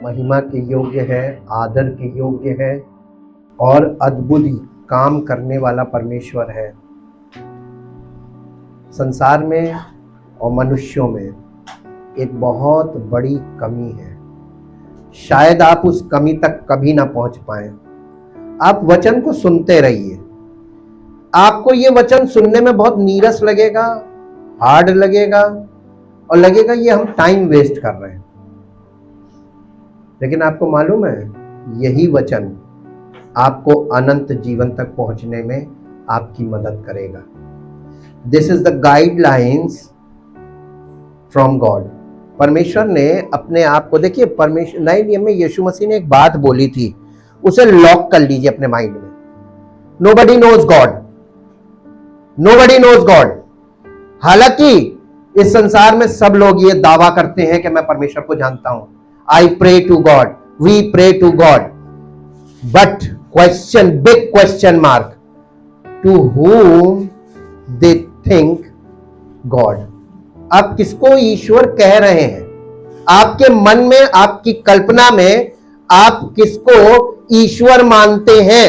महिमा के योग्य है, आदर के योग्य है और अद्भुत काम करने वाला परमेश्वर है। संसार में और मनुष्यों में एक बहुत बड़ी कमी है। शायद आप उस कमी तक कभी ना पहुंच पाए। आप वचन को सुनते रहिए। आपको ये वचन सुनने में बहुत नीरस लगेगा, हार्ड लगेगा और लगेगा ये हम टाइम वेस्ट कर रहे हैं। लेकिन आपको मालूम है, यही वचन आपको अनंत जीवन तक पहुंचने में आपकी मदद करेगा। This is the guidelines from God. परमेश्वर ने अपने आप को, देखिए परमेश्वर नए नियम में यीशु मसीह ने एक बात बोली थी, उसे लॉक कर लीजिए अपने माइंड में। Nobody knows God, nobody knows God. हालांकि इस संसार में सब लोग ये दावा करते हैं कि मैं परमेश्वर को जानता हूं। I pray to God, we pray to God, but question, big question mark, to whom they think God। आप किसको ईश्वर कह रहे हैं? आपके मन में, आपकी कल्पना में आप किसको ईश्वर मानते हैं?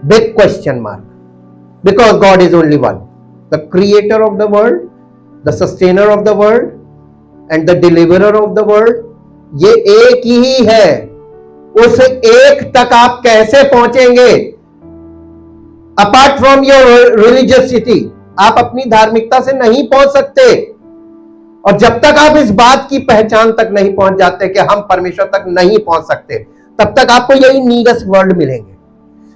Big question mark. Because God is only one, the creator of the world, the sustainer of the world and the deliverer of the world. ये एक ही है। उस एक तक आप कैसे पहुंचेंगे? अपार्ट फ्रॉम योर रिलीजियसिटी, आप अपनी धार्मिकता से नहीं पहुंच सकते। और जब तक आप इस बात की पहचान तक नहीं पहुंच जाते कि हम परमेश्वर तक नहीं पहुंच सकते, तब तक आपको यही नीरस वर्ड मिलेंगे।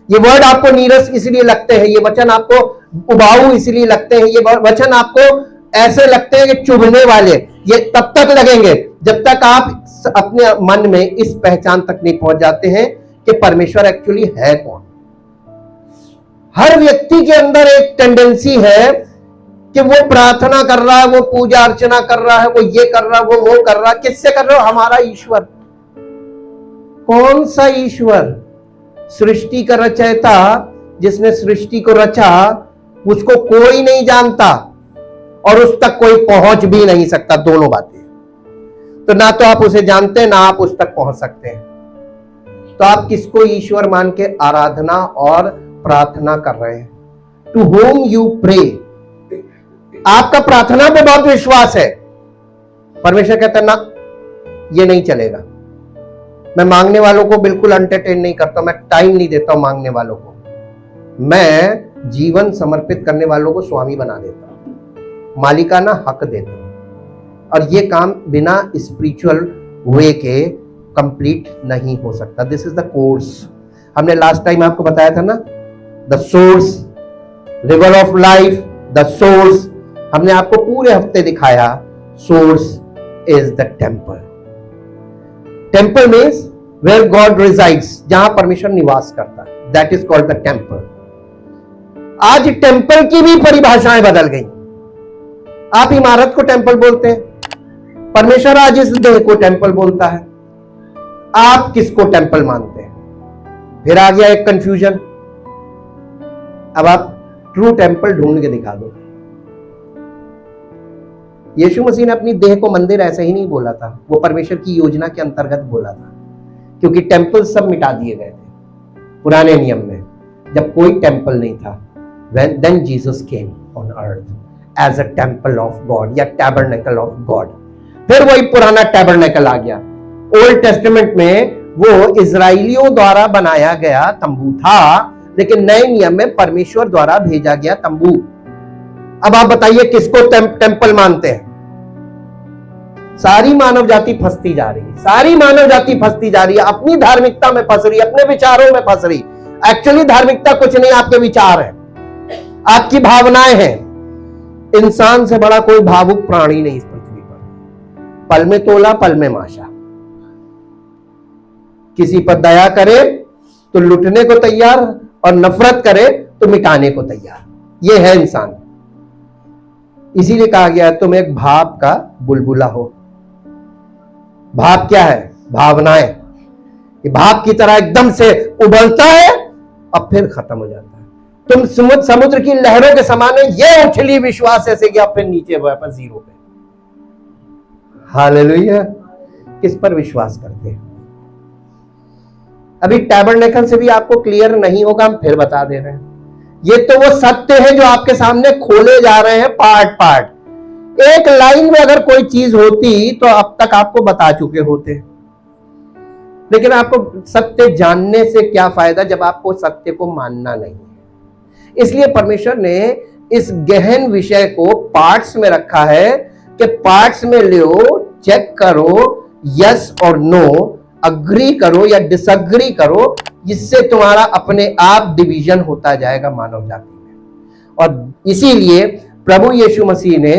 ये वर्ड आपको नीरस इसलिए लगते हैं, ये वचन आपको उबाऊ इसलिए लगते हैं, ये वचन आपको ऐसे लगते हैं कि चुभने वाले। ये तब तक लगेंगे जब तक आप अपने मन में इस पहचान तक नहीं पहुंच जाते हैं कि परमेश्वर एक्चुअली है कौन। हर व्यक्ति के अंदर एक टेंडेंसी है कि वो प्रार्थना कर रहा है, वो पूजा अर्चना कर रहा है, वो ये कर रहा है, वो कर रहा है। किससे कर रहा है? हमारा ईश्वर। कौन सा ईश्वर? सृष्टि का रचयिता, जिसने सृष्टि को रचा, उसको कोई नहीं जानता और उस तक कोई पहुंच भी नहीं सकता। दोनों बातें। तो ना तो आप उसे जानते हैं, ना आप उस तक पहुंच सकते हैं। तो आप किसको ईश्वर मान के आराधना और प्रार्थना कर रहे हैं? To whom you pray. आपका प्रार्थना पे बहुत विश्वास है। परमेश्वर कहता है ना, ये नहीं चलेगा। मैं मांगने वालों को बिल्कुल एंटरटेन नहीं करता, मैं टाइम नहीं देता हूं मांगने वालों को। मैं जीवन समर्पित करने वालों को स्वामी बना देता हूं, मालिकाना हक देता हूं। और ये काम बिना स्पिरिचुअल वे के कंप्लीट नहीं हो सकता। This is the course. हमने लास्ट टाइम आपको बताया था ना, the source, river of life, the source. हमने आपको पूरे हफ्ते दिखाया source is the temple. Temple means where God resides, जहां परमेश्वर निवास करता है। That is called the temple. आज टेम्पल की भी परिभाषाएं बदल गई। आप इमारत को टेम्पल बोलते हैं, परमेश्वर आज इस देह को टेम्पल बोलता है। आप किसको टेम्पल मानते हैं? फिर आ गया एक कंफ्यूजन। अब आप ट्रू टेम्पल ढूंढ के दिखा दो। यीशु मसीह ने अपनी देह को मंदिर ऐसे ही नहीं बोला था, वो परमेश्वर की योजना के अंतर्गत बोला था, क्योंकि टेम्पल सब मिटा दिए गए थे पुराने नियम में। जब कोई टेम्पल नहीं था, then Jesus came on earth as a temple of God या tabernacle of God। फिर वही पुराना टैबरनेकल आ गया। ओल्ड टेस्टामेंट में वो इजराइलियों द्वारा बनाया गया तंबू था, लेकिन नए नियम में परमेश्वर द्वारा भेजा गया तंबू। अब आप बताइए किसको टेम्पल मानते हैं? सारी मानव जाति फंसती जा रही है, सारी मानव जाति फंसती जा रही है, अपनी धार्मिकता में फंस रही है, अपने विचारों में फंस रही। एक्चुअली धार्मिकता कुछ नहीं, आपके विचार है, आपकी भावनाएं हैं। इंसान से बड़ा कोई भावुक प्राणी नहीं इस पृथ्वी पर। पल में तोला, पल में माशा। किसी पर दया करे तो लुटने को तैयार, और नफरत करे तो मिटाने को तैयार। यह है इंसान। इसीलिए कहा गया है तुम एक भाव का बुलबुला हो। भाव क्या है? भावनाएं। ये भाव की तरह एकदम से उबलता है और फिर खत्म हो जाता है। तुम समुद्र की लहरों के समान है, ये उछली विश्वास ऐसे गया, फिर नीचे वापस जीरो पे। हालेलुया। किस पर विश्वास करते हैं? अभी टैबरनेकल से भी आपको क्लियर नहीं होगा, हम फिर बता दे रहे हैं। ये तो वो सत्य है जो आपके सामने खोले जा रहे हैं पार्ट पार्ट। एक लाइन में अगर कोई चीज होती तो अब तक आपको बता चुके होते, लेकिन आपको सत्य जानने से क्या फायदा जब आपको सत्य को मानना नहीं है। इसलिए परमेश्वर ने इस गहन विषय को पार्ट्स में रखा है कि पार्ट्स में लो, चेक करो, यस और नो, अग्री करो या डिसअग्री करो, जिससे तुम्हारा अपने आप डिवीजन होता जाएगा मानव जाति में। और इसीलिए प्रभु यीशु मसीह ने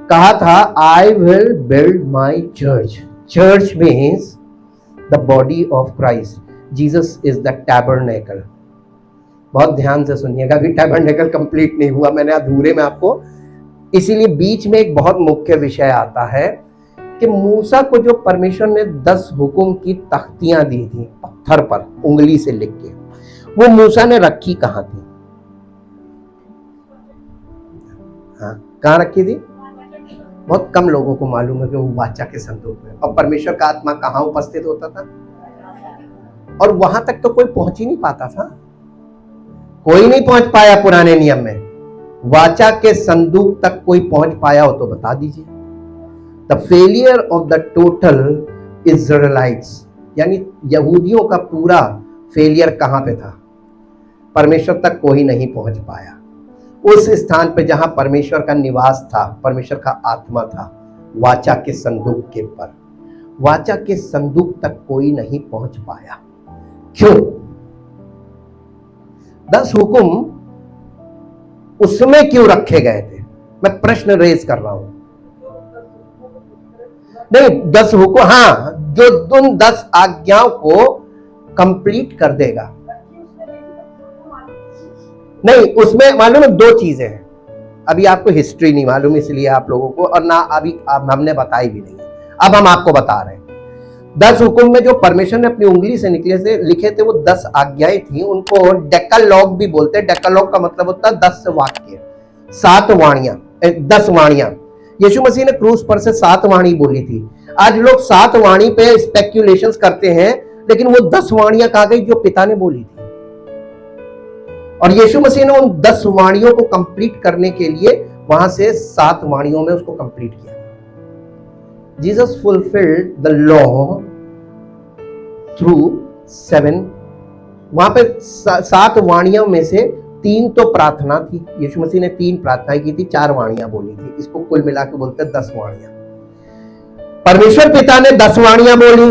कहा था, I will build my church. Church means the body of Christ, Jesus is the tabernacle. बहुत ध्यान से सुनिएगा, अभी टैबरनेकल कंप्लीट नहीं हुआ, मैंने अधूरे में आपको, इसीलिए बीच में एक बहुत मुख्य विषय आता है कि मूसा को जो परमेश्वर ने 10 हुक्म की तख्तियां दी थी पत्थर पर उंगली से लिख के, वो मूसा ने रखी कहां थी? हाँ, कहां रखी थी? बहुत कम लोगों को मालूम है कि वो वाचा के संदूक में। और परमेश्वर का आत्मा कहां उपस्थित होता था? और वहां तक तो कोई पहुंच ही नहीं पाता था, कोई नहीं पहुंच पाया पुराने नियम में। वाचा के संदूक तक कोई पहुंच पाया हो तो बता दीजिए। The failure of the total Israelites, यानी यहूदियों का पूरा फेलियर कहां पे था? परमेश्वर तक कोई नहीं पहुंच पाया। उस स्थान पे जहां परमेश्वर का निवास था, परमेश्वर का आत्मा था, वाचा के संदूक के पर, वाचा के संदूक तक कोई नहीं पहुंच पाया। क्यों? 10 हुक्म उसमें क्यों रखे गए थे? मैं प्रश्न रेज कर रहा हूं। नहीं, 10 हुक्म, हाँ, जो उन 10 आज्ञाओं को कंप्लीट कर देगा। नहीं, उसमें मालूम है 2 चीजें हैं। अभी आपको हिस्ट्री नहीं मालूम इसलिए आप लोगों को, और ना अभी हमने बताई भी नहीं, अब हम आपको बता रहे हैं। 10 हुक्म में जो परमेश्वर ने अपनी उंगली से लिखे थे वो 10 आज्ञाएं थी। उनको डेकालॉग भी बोलते हैं। डेकालॉग का मतलब होता है 10 वाक्य, 7 वाणियां, 10 वाणियां। यीशु मसीह ने क्रूस पर से 7 वाणी बोली थी। आज लोग 7 वाणी पे स्पेक्यूलेशंस करते हैं, लेकिन वो 10 वाणियां कहां गई जो पिता ने बोली थी? और यीशु मसीह ने उन 10 वाणियों को कंप्लीट करने के लिए वहां से 7 वाणियों में उसको कंप्लीट किया। Jesus fulfilled the law through 7, वहां पे 7 वाणियों में से 3 तो प्रार्थना थी। यीशु मसीह ने 3 प्रार्थनाएं की थी, 4 वाणियां बोली थी। इसको कुल मिला के बोलते हैं 10 वाणियां। परमेश्वर पिता ने 10 वाणियां बोली,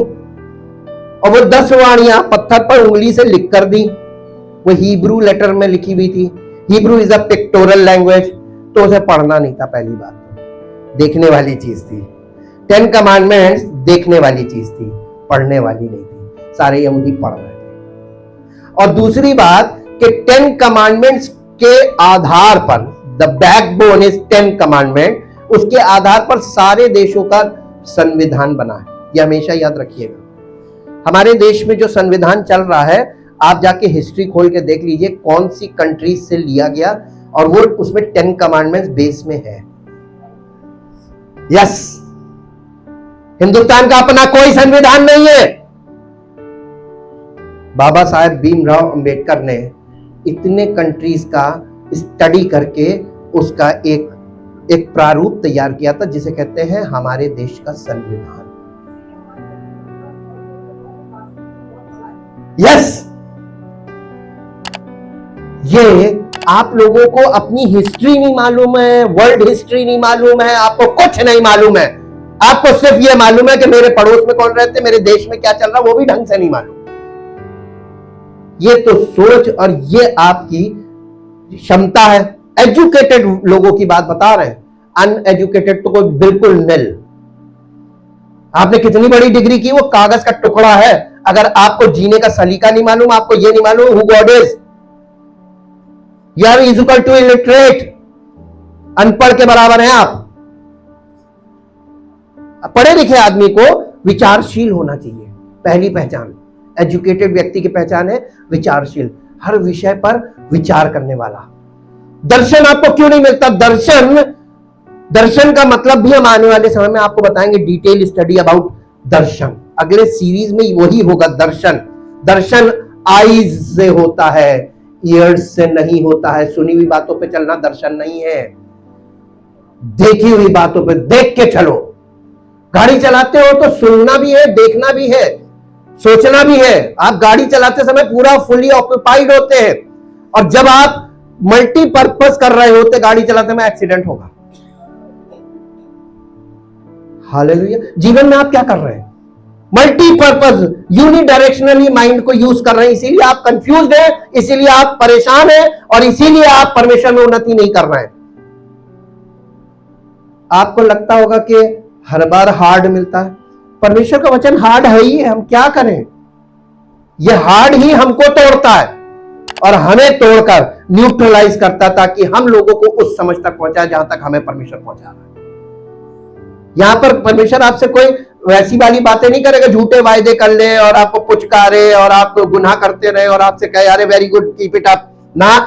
और वो 10 वाणियां पत्थर पर उंगली से लिख कर दी। वो हिब्रू लेटर में लिखी हुई थी। Hebrew is a pectoral language, तो उसे पढ़ना नहीं था। पहली बात, देखने वाली चीज थी। 10 कमांडमेंट्स देखने वाली चीज थी, पढ़ने वाली नहीं थी। सारे यहूदी पढ़ रहे थे। और दूसरी बात कि 10 कमांडमेंट्स के आधार पर, द बैकबोन इज 10 कमांडमेंट, उसके आधार पर सारे देशों का संविधान बना है। यह हमेशा याद रखिएगा। हमारे देश में जो संविधान चल रहा है, आप जाके हिस्ट्री खोल के देख लीजिए कौन सी कंट्रीज से लिया गया, और वो उसमें 10 कमांडमेंट्स बेस में है। यस, हिंदुस्तान का अपना कोई संविधान नहीं है। बाबा साहेब भीमराव अंबेडकर ने इतने कंट्रीज का स्टडी करके उसका एक प्रारूप तैयार किया था, जिसे कहते हैं हमारे देश का संविधान। यस, ये आप लोगों को अपनी हिस्ट्री नहीं मालूम है, वर्ल्ड हिस्ट्री नहीं मालूम है, आपको कुछ नहीं मालूम है। आपको सिर्फ ये मालूम है कि मेरे पड़ोस में कौन रहते, मेरे देश में क्या चल रहा, वो भी ढंग से नहीं मालूम। ये तो सोच और ये आपकी क्षमता है। एजुकेटेड लोगों की बात बता रहे हैं, अनएजुकेटेड तो कोई बिल्कुल निल। आपने कितनी बड़ी डिग्री की, वो कागज का टुकड़ा है। अगर आपको जीने का सलीका नहीं मालूम, आपको ये नहीं मालूम who God is, you are is equal to illiterate, अनपढ़ के बराबर हैं आप। पढ़े लिखे आदमी को विचारशील होना चाहिए। पहली पहचान एजुकेटेड व्यक्ति की पहचान है विचारशील, हर विषय पर विचार करने वाला। दर्शन आपको क्यों नहीं मिलता? दर्शन का मतलब भी हम आने वाले समय में आपको बताएंगे, डिटेल स्टडी अबाउट दर्शन। अगले सीरीज में वही होगा, दर्शन। दर्शन आईज से होता है, ईयर्स से नहीं होता है। सुनी हुई बातों पे चलना दर्शन नहीं है, देखी हुई बातों पे देख के चलो। गाड़ी चलाते हो तो सुनना भी है, देखना भी है, सोचना भी है। आप गाड़ी चलाते समय पूरा फुली ऑक्यूपाइड होते हैं, और जब आप मल्टीपर्पज कर रहे होते गाड़ी चलाते में, एक्सीडेंट होगा। हालेलुया। जीवन में आप क्या कर रहे हैं? मल्टीपर्पज, यूनिडायरेक्शनली माइंड को यूज कर रहे हैं, इसीलिए आप कंफ्यूज्ड हैं, इसीलिए आप परेशान हैं, और इसीलिए आप परमेश्वर में उन्नति नहीं कर रहे हैं। आपको लगता होगा कि हर बार हार्ड मिलता है। परमेश्वर का वचन हार्ड है ही, हम क्या करें? यह हार्ड ही हमको तोड़ता है और हमें तोड़कर न्यूट्रलाइज करता, ताकि हम लोगों को उस समझ तक पहुंचाए जहां तक हमें परमेश्वर पहुंचा रहा है। यहां पर परमेश्वर आपसे कोई वैसी वाली बातें नहीं करेगा, झूठे वायदे कर ले और आपको पुचकारे और आप गुनाह करते रहे और आपसे कहे अरे very good keep it up ना।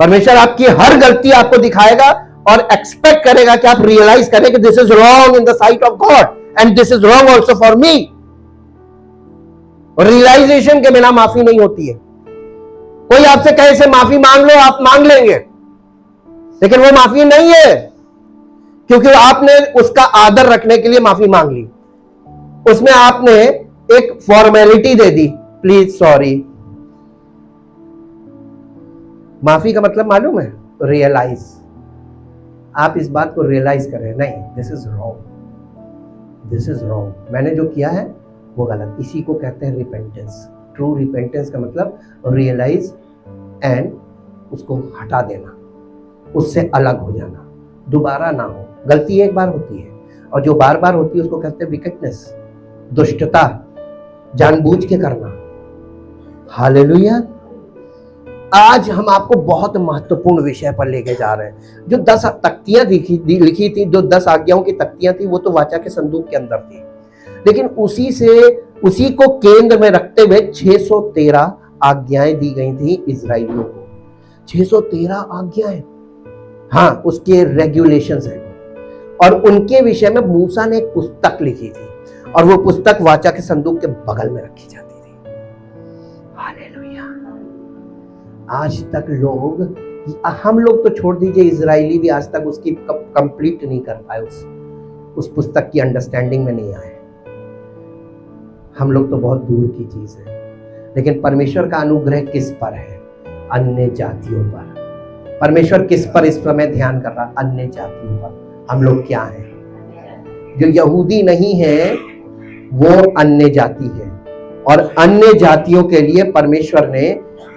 परमेश्वर आपकी हर गलती आपको दिखाएगा और एक्सपेक्ट करेगा कि आप रियलाइज करें कि this is wrong in the sight of God and this is wrong also for me. Realisation के बिना माफी नहीं होती है। कोई आपसे कहे से माफी मांग लो, आप मांग लेंगे, लेकिन वो माफी नहीं है, क्योंकि आपने उसका आदर रखने के लिए माफी मांग ली। उसमें आपने एक formality they the, please sorry. माफी का मतलब मालूम है? रियलाइज। आप इस बात को रियलाइज करें, नहीं this is wrong, this is wrong, मैंने जो किया है वो गलत। इसी को कहते हैं रिपेंटेंस। ट्रू रिपेंटेंस का मतलब रियलाइज एंड उसको हटा देना, उससे अलग हो जाना, दोबारा ना हो। गलती एक बार होती है, और जो बार बार होती है उसको कहते हैं विकेटनेस, दुष्टता, जानबूझ के करना। हालेलुया। आज हम आपको बहुत महत्वपूर्ण विषय पर लेके जा रहे हैं। जो 10 तख्तियां लिखी थी, जो 10 आज्ञाओं की तख्तियां थी, वो तो वाचा के संदूक के अंदर थी, लेकिन उसी को केंद्र में रखते हुए 613 आज्ञाएं दी गई थी इजराइलियों को। 613 आज्ञाएं, हाँ, उसके रेगुलेशंस हैं। और उनके विषय में मूसा ने एक पुस्तक लिखी थी, और वो पुस्तक वाचा के संदूक के बगल में रखी जाती थी। हालेलुया। आज तक हम लोग तो छोड़ दीजिए, इजरायली भी आज तक उसकी कंप्लीट नहीं कर पाए, उस पुस्तक की अंडरस्टैंडिंग में नहीं आए। हम लोग तो बहुत दूर की चीज है, लेकिन परमेश्वर का अनुग्रह किस पर है? अन्य जातियों पर। परमेश्वर किस पर इस समय ध्यान कर रहा? अन्य जातियों पर। हम लोग क्या हैं? जो यहूदी नहीं है वो अन्य जाति है, और अन्य जातियों के लिए परमेश्वर ने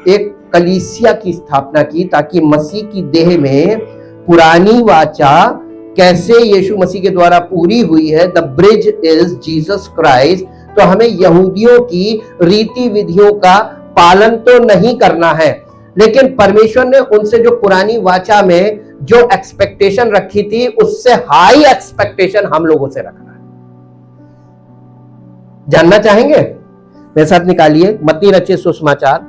एक कलीसिया की स्थापना की, ताकि मसीह की देह में पुरानी वाचा कैसे यीशु मसीह के द्वारा पूरी हुई है, the bridge is Jesus Christ. तो हमें यहूदियों की रीति विधियों का पालन तो नहीं करना है, लेकिन परमेश्वर ने उनसे जो पुरानी वाचा में जो एक्सपेक्टेशन रखी थी, उससे हाई एक्सपेक्टेशन हम लोगों से रखना है। जानना चाहेंगे? मेरे साथ निकालिए मत्ती रचित सुसमाचार।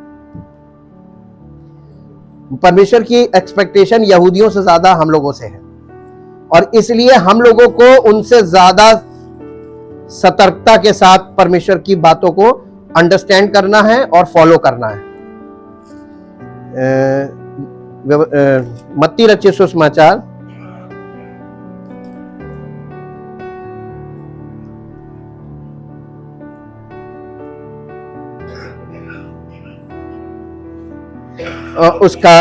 परमेश्वर की एक्सपेक्टेशन यहूदियों से ज्यादा हम लोगों से है, और इसलिए हम लोगों को उनसे ज्यादा सतर्कता के साथ परमेश्वर की बातों को अंडरस्टैंड करना है और फॉलो करना है। मत्ती रचित सुसमाचार उसका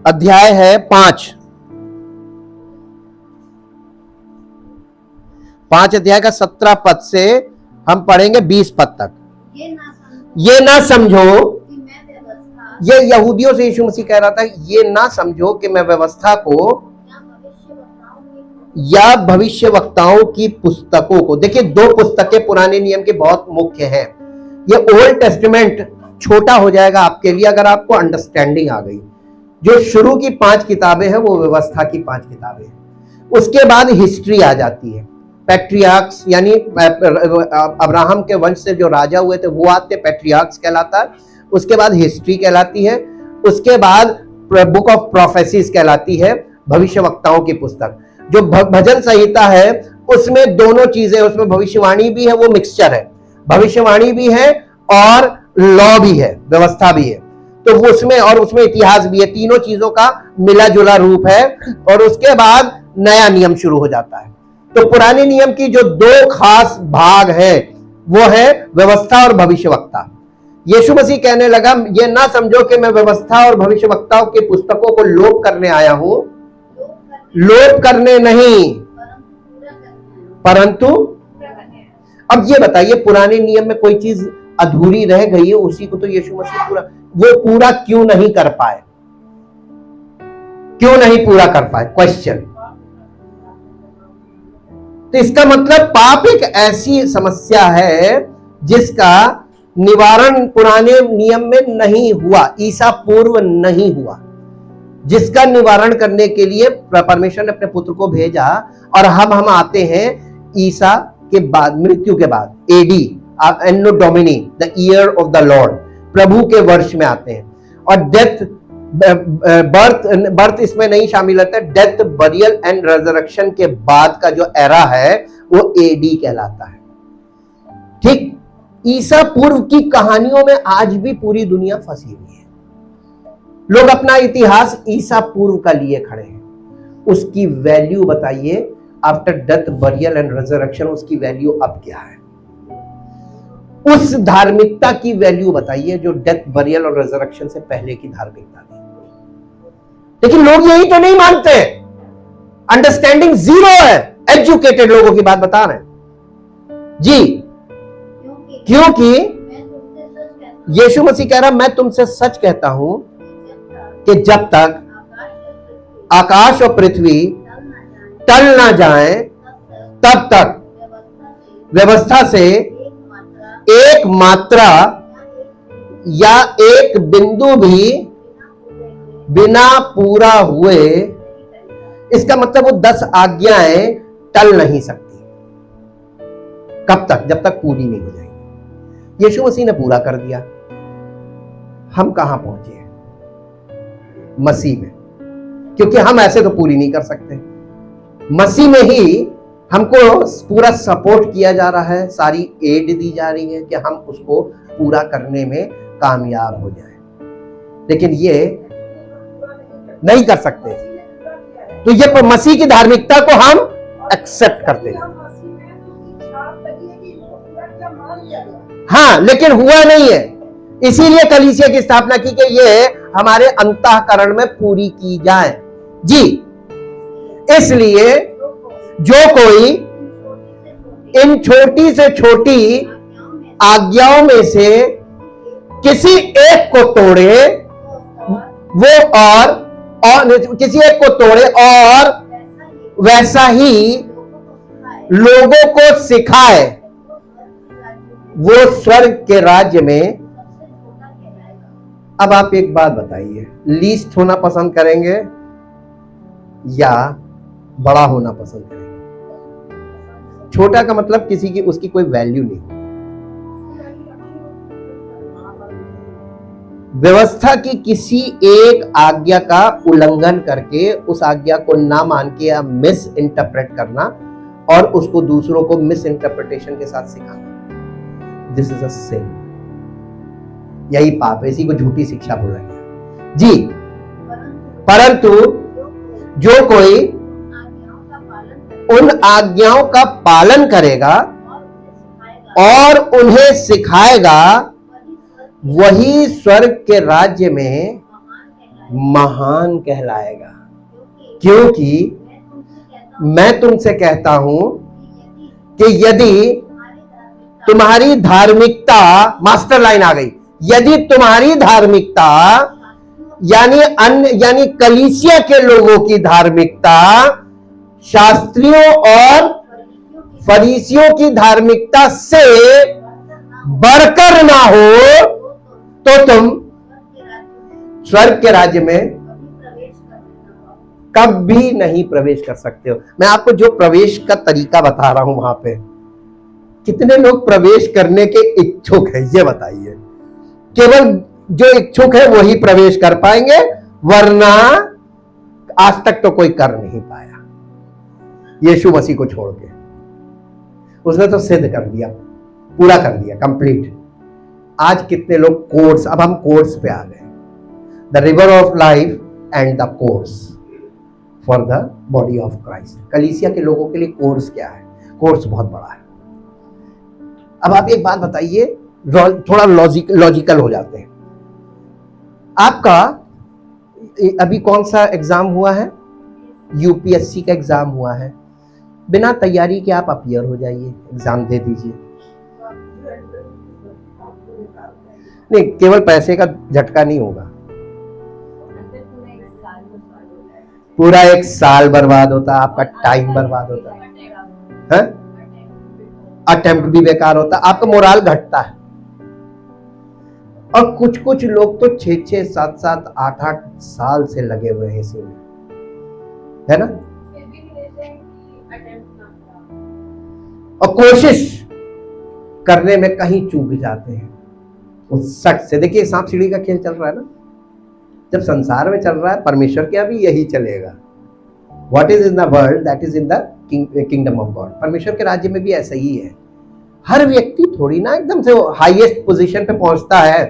अध्याय है 5 अध्याय का 17 पद से हम पढ़ेंगे 20 पद तक। ये ना समझो, ये यहूदियों से यीशु मसीह कह रहा था, ये ना समझो कि मैं व्यवस्था को या भविष्य वक्ताओं की पुस्तकों को। देखिए, 2 पुस्तकें पुराने नियम के बहुत मुख्य हैं। ये ओल्ड टेस्टामेंट छोटा हो जाएगा आपके लिए अगर आपको अंडरस्टैंडिंग आ गई। जो शुरू की 5 किताबें हैं वो व्यवस्था की 5 किताबें हैं। उसके बाद हिस्ट्री आ जाती है, पैट्रियार्क्स, यानी अब्राहम के वंश से जो राजा हुए थे वो आते, पैट्रियार्क्स कहलाता है। उसके बाद हिस्ट्री कहलाती है। उसके बाद बुक ऑफ प्रोफेसीज कहलाती है, भविष्यवक्ताओं की पुस्तक। जो भजन संहिता है उसमें दोनों चीजें, उसमें भविष्यवाणी भी है, वो मिक्सचर है, भविष्यवाणी भी है और लॉ भी है, व्यवस्था भी है। तो वो उसमें इतिहास भी है, तीनों चीजों का मिला जुला रूप है। और उसके बाद नया नियम शुरू हो जाता है। तो पुराने नियम की जो दो खास भाग है वो है व्यवस्था और भविष्यवक्ता। यीशु मसीह कहने लगा, ये ना समझो कि मैं व्यवस्था और भविष्यवक्ताओं की पुस्तकों को लोप करने आया हूं, लोप करने नहीं परंतु। अब ये बताइए, पुराने नियम में कोई चीज अधूरी रह गई है, उसी को तो यीशु मसीह पूरा क्यों नहीं कर पाए? क्यों नहीं पूरा कर पाए? क्वेश्चन। तो इसका मतलब पाप एक ऐसी समस्या है जिसका निवारण पुराने नियम में नहीं हुआ, ईसा पूर्व नहीं हुआ, जिसका निवारण करने के लिए परमेश्वर ने अपने पुत्र को भेजा। और हम आते हैं ईसा के बाद, मृत्यु के बाद, AD, Anno Domini, the year of the lord, प्रभु के वर्ष में आते हैं। और डेथ, बर्थ इसमें नहीं शामिल होता है। डेथ, बरियल एंड रेजरेक्शन के बाद का जो एरा है वो एडी कहलाता है। ठीक, ईसा पूर्व की कहानियों में आज भी पूरी दुनिया फंसी हुई है। लोग अपना इतिहास ईसा पूर्व का लिए खड़े हैं। उसकी वैल्यू बताइए, after death, burial and resurrection, उसकी वैल्यू अब क्या है? उस धार्मिकता की वैल्यू बताइए जो डेथ, बरियल और रेजरेक्शन से पहले की धार्मिकता थी। लेकिन लोग यही तो नहीं मानते, अंडरस्टैंडिंग जीरो है। एजुकेटेड लोगों की बात बता रहे हैं जी, क्योंकि यीशु मसीह कह रहा, मैं तुमसे सच कहता हूं कि जब तक आकाश और पृथ्वी टल ना जाए, तब तक व्यवस्था से एक मात्रा या एक बिंदु भी बिना पूरा हुए, इसका मतलब वो 10 आज्ञाएं टल नहीं सकती। कब तक? जब तक पूरी नहीं हो जाएगी। यीशु मसीह ने पूरा कर दिया। हम कहां पहुंचे? मसीह में, क्योंकि हम ऐसे तो पूरी नहीं कर सकते। मसीह में ही हमको पूरा सपोर्ट किया जा रहा है, सारी एड दी जा रही है कि हम उसको पूरा करने में कामयाब हो जाएं। लेकिन ये नहीं कर सकते। तो ये मसीह की धार्मिकता को हम एक्सेप्ट करते हैं। हाँ, लेकिन हुआ नहीं है। इसीलिए कलीसिया की स्थापना की कि ये हमारे अंतःकरण में पूरी की जाए जी। इसलिए जो कोई इन छोटी से छोटी आज्ञाओं में से किसी एक को तोड़े, वो और किसी एक को तोड़े और वैसा ही लोगों को सिखाए, वो स्वर्ग के राज्य में। अब आप एक बात बताइए, लीस्ट होना पसंद करेंगे या बड़ा होना पसंद करेंगे? छोटा का मतलब किसी की, उसकी कोई वैल्यू नहीं। व्यवस्था की किसी एक आज्ञा का उल्लंघन करके उस आज्ञा को ना मान के या मिस इंटरप्रेट करना और उसको दूसरों को मिस इंटरप्रिटेशन के साथ सिखाना, दिस इज अ सिन। यही पाप है, इसी को झूठी शिक्षा बोला गया जी। परंतु जो कोई उन आज्ञाओं का पालन करेगा और उन्हें सिखाएगा, वही स्वर्ग के राज्य में महान कहलाएगा। क्योंकि मैं तुमसे कहता हूं कि यदि तुम्हारी धार्मिकता, मास्टर लाइन आ गई, यदि तुम्हारी धार्मिकता यानी कलीसिया के लोगों की धार्मिकता शास्त्रियों और फरीसियों की धार्मिकता से बढ़कर ना हो, तो तुम स्वर्ग के राज्य में कभी नहीं प्रवेश कर सकते हो। मैं आपको जो प्रवेश का तरीका बता रहा हूं, वहां पे कितने लोग प्रवेश करने के इच्छुक है, ये बताइए। केवल जो इच्छुक है वही प्रवेश कर पाएंगे, वरना आज तक तो कोई कर नहीं पाया, यीशु मसीह को छोड़ के। उसने तो सिद्ध कर दिया, पूरा कर दिया, कंप्लीट। आज कितने लोग कोर्स, अब हम कोर्स पे आ गए, the river of life and the course for the body of Christ. कलीसिया के लोगों के लिए कोर्स क्या है? कोर्स बहुत बड़ा है। अब आप एक बात बताइए, थोड़ा लॉजिकल हो जाते हैं। आपका अभी कौन सा एग्जाम हुआ है? यूपीएससी का एग्जाम हुआ है। बिना तैयारी के आप अपीयर हो जाइए, एग्जाम दे दीजिए। नहीं, केवल पैसे का झटका नहीं होगा, पूरा एक साल बर्बाद होता है, आपका टाइम बर्बाद होता है, अटेम्प्ट भी बेकार होता है, आपका मोराल घटता है। और कुछ कुछ लोग तो 6-6, 7-7, 8-8 साल से लगे हुए हैं इसी में, है ना? और कोशिश करने में कहीं चूक जाते हैं उस सच से। देखिए, सांप सीढ़ी का खेल चल रहा है ना, जब संसार में चल रहा है, परमेश्वर के अभी यही चलेगा। What is in the world, that is in the kingdom of God। परमेश्वर के राज्य में भी ऐसा ही है। हर व्यक्ति थोड़ी ना एकदम से हाईएस्ट पोजीशन पे पहुंचता है।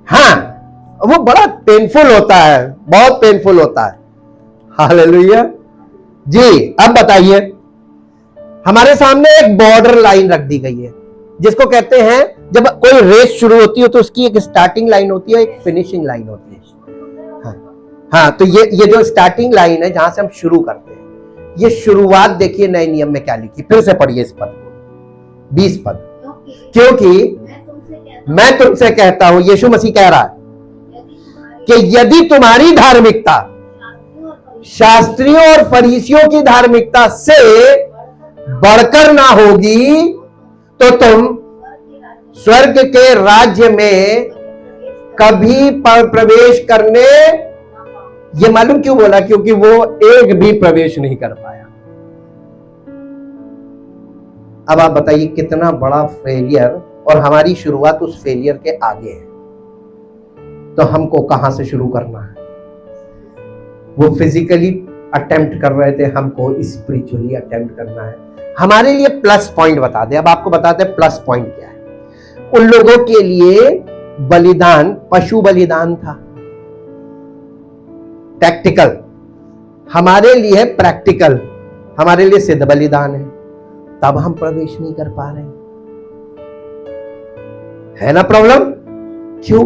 हाँ, वो बड़ा पेनफुल होता है, बहुत पेनफुल होता है। हालेलुया जी। अब बताइए, हमारे सामने एक बॉर्डर लाइन रख दी गई है, जिसको कहते हैं, जब कोई रेस शुरू होती है तो उसकी एक स्टार्टिंग लाइन होती है, एक फिनिशिंग लाइन होती है। हाँ, तो ये जो स्टार्टिंग लाइन है, जहां से हम शुरू करते हैं, ये शुरुआत देखिए नए नियम में क्या लिखी। फिर से पढ़िए इस पद को, 20 पद। क्योंकि मैं तुमसे कहता हूं, यीशु मसीह कह रहा है कि यदि तुम्हारी धार्मिकता शास्त्रियों और फरीसियों की धार्मिकता से बढ़कर ना होगी, तो तुम स्वर्ग के राज्य में कभी प्रवेश करने, ये मालूम क्यों बोला? क्योंकि वो एक भी प्रवेश नहीं कर पाया। अब आप बताइए कितना बड़ा फेलियर, और हमारी शुरुआत उस फेलियर के आगे है। तो हमको कहां से शुरू करना है? वो फिजिकली अटेम्प्ट कर रहे थे, हमको स्पिरिचुअली अटेम्प्ट करना है। हमारे लिए प्लस पॉइंट बता दे। अब आपको बताते हैं प्लस पॉइंट क्या है। उन लोगों के लिए बलिदान पशु बलिदान था, टैक्टिकल। हमारे लिए प्रैक्टिकल, हमारे लिए सिद्ध बलिदान है। तब हम प्रवेश नहीं कर पा रहे, है ना प्रॉब्लम? क्यों?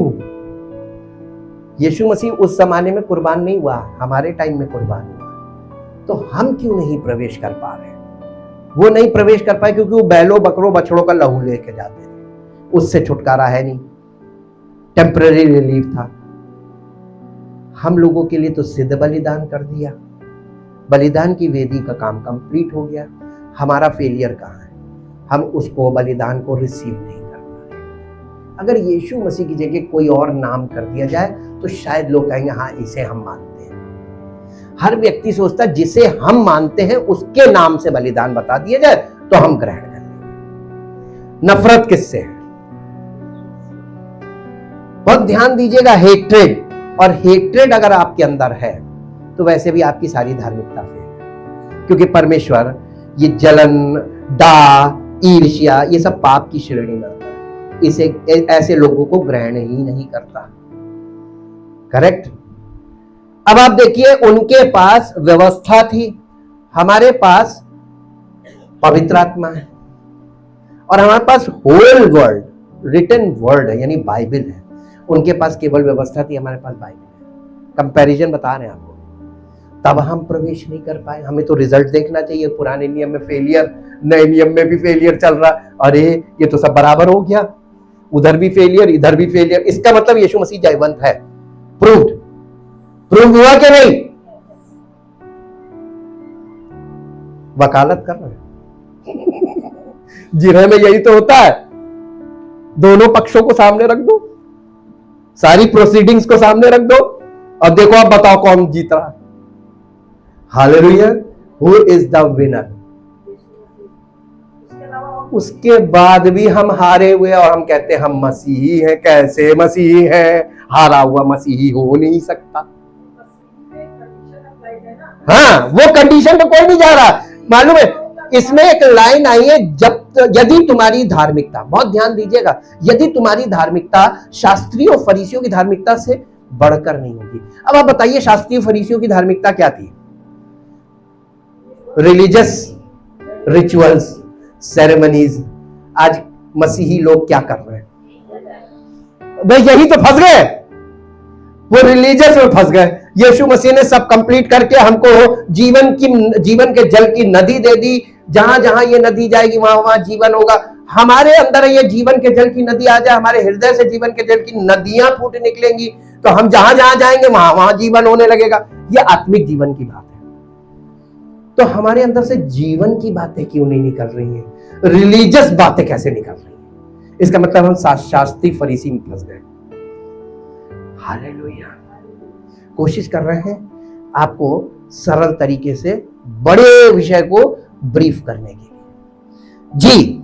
यीशु मसीह उस जमाने में कुर्बान नहीं हुआ, हमारे टाइम में कुर्बान हुआ। तो हम क्यों नहीं प्रवेश कर पा रहे? वो नहीं प्रवेश कर पाए क्योंकि वो बैलों बकरों बछड़ों का लहू लेके जाते थे, उससे छुटकारा है नहीं, टेम्पररी रिलीफ था। हम लोगों के लिए तो सिद्ध बलिदान कर दिया, बलिदान की वेदी का काम कंप्लीट हो गया। हमारा फेलियर कहाँ है? हम उसको बलिदान को रिसीव नहीं कर पा रहे। अगर यीशु मसीह की जगह कोई और नाम कर दिया जाए तो शायद लोग कहेंगे हाँ, इसे हम मानते हैं। हर व्यक्ति सोचता है जिसे हम मानते हैं उसके नाम से बलिदान बता दिया जाए तो हम ग्रहण कर लेंगे। नफरत किससे है? बहुत ध्यान दीजिएगा, हेट्रेड। और हेट्रेड अगर आपके अंदर है तो वैसे भी आपकी सारी धार्मिकता फेल है, क्योंकि परमेश्वर ये जलन, डा, ईर्ष्या, ये सब पाप की श्रेणी में आता है। इसे ऐसे लोगों को ग्रहण ही नहीं करता। करेक्ट? अब आप देखिए, उनके पास व्यवस्था थी, हमारे पास पवित्र आत्मा है, और हमारे पास होल वर्ड, रिटन वर्ड है, यानी बाइबल है। उनके पास केवल व्यवस्था थी, हमारे पास बाइबल है। कंपैरिजन बता रहे हैं आपको। तब हम प्रवेश नहीं कर पाए। हमें तो रिजल्ट देखना चाहिए। पुराने नियम में फेलियर, नए नियम में भी फेलियर चल रहा। अरे ये तो सब बराबर हो गया, उधर भी फेलियर, इधर भी फेलियर। इसका मतलब यीशु मसीह जयवंत है। प्रूव्ड, प्रूव हुआ कि नहीं? वकालत कर रहे हैं जिरह में यही तो होता है, दोनों पक्षों को सामने रख दो, सारी प्रोसीडिंग्स को सामने रख दो, और देखो आप बताओ कौन जीत रहा है। Hallelujah. Who is the winner? उसके बाद भी हम हारे हुए और हम कहते हैं हम मसीही हैं। कैसे मसीही हैं? हारा हुआ मसीही हो नहीं सकता। हाँ, वो कंडीशन पे कोई नहीं जा रहा। मालूम है, इसमें एक लाइन आई है, जब यदि तुम्हारी धार्मिकता, बहुत ध्यान दीजिएगा, यदि तुम्हारी धार्मिकता शास्त्रियों और फरीसियों की धार्मिकता से बढ़कर नहीं होगी। अब आप बताइए, शास्त्रीय फरीसियों की धार्मिकता क्या थी? Religious rituals, ceremonies. आज मसीही लोग क्या कर रहे हैं? भाई यही तो फंस गए, वो रिलीजियस में फंस गए। यीशु मसीह ने सब कंप्लीट करके हमको जीवन के जल की नदी दे दी। जहां जहां ये नदी जाएगी वहां वहां जीवन होगा। हमारे अंदर ये जीवन के जल की नदी आ जाए, हमारे हृदय से जीवन के जल की नदियां फूट निकलेंगी, तो हम जहां जहां जाएंगे वहां वहां जीवन होने लगेगा। ये आत्मिक जीवन की बात है। तो हमारे अंदर से जीवन की बातें क्यों नहीं निकल रही हैं? रिलीजियस बातें कैसे निकल रही हैं? इसका मतलब हम शास्त्रीय फरीसी में फंस गए। हालेलुया। कोशिश कर रहे हैं आपको सरल तरीके से बड़े विषय को ब्रीफ करने के लिए। जी,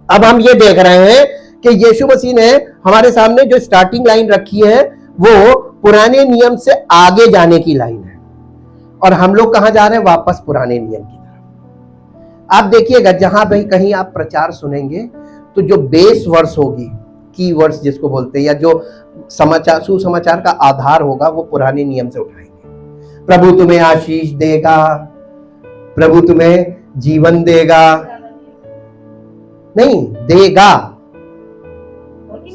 अब हम ये देख रहे हैं कि यीशु मसीह ने हमारे सामने जो स्टार्टिंग लाइन रखी है वो पुराने नियम से आगे जाने की लाइन है, और हम लोग कहां जा रहे हैं? वापस पुराने नियम की तरफ। आप देखिएगा, जहां भी कहीं आप प्रचार सुनेंगे तो जो बेस वर्स होगी, की वर्स जिसको बोलते हैं, या जो समाचार सुसमाचार का आधार होगा, वो पुराने नियम से उठाएंगे। प्रभु तुम्हें आशीष देगा, प्रभु तुम्हें जीवन देगा, नहीं देगा,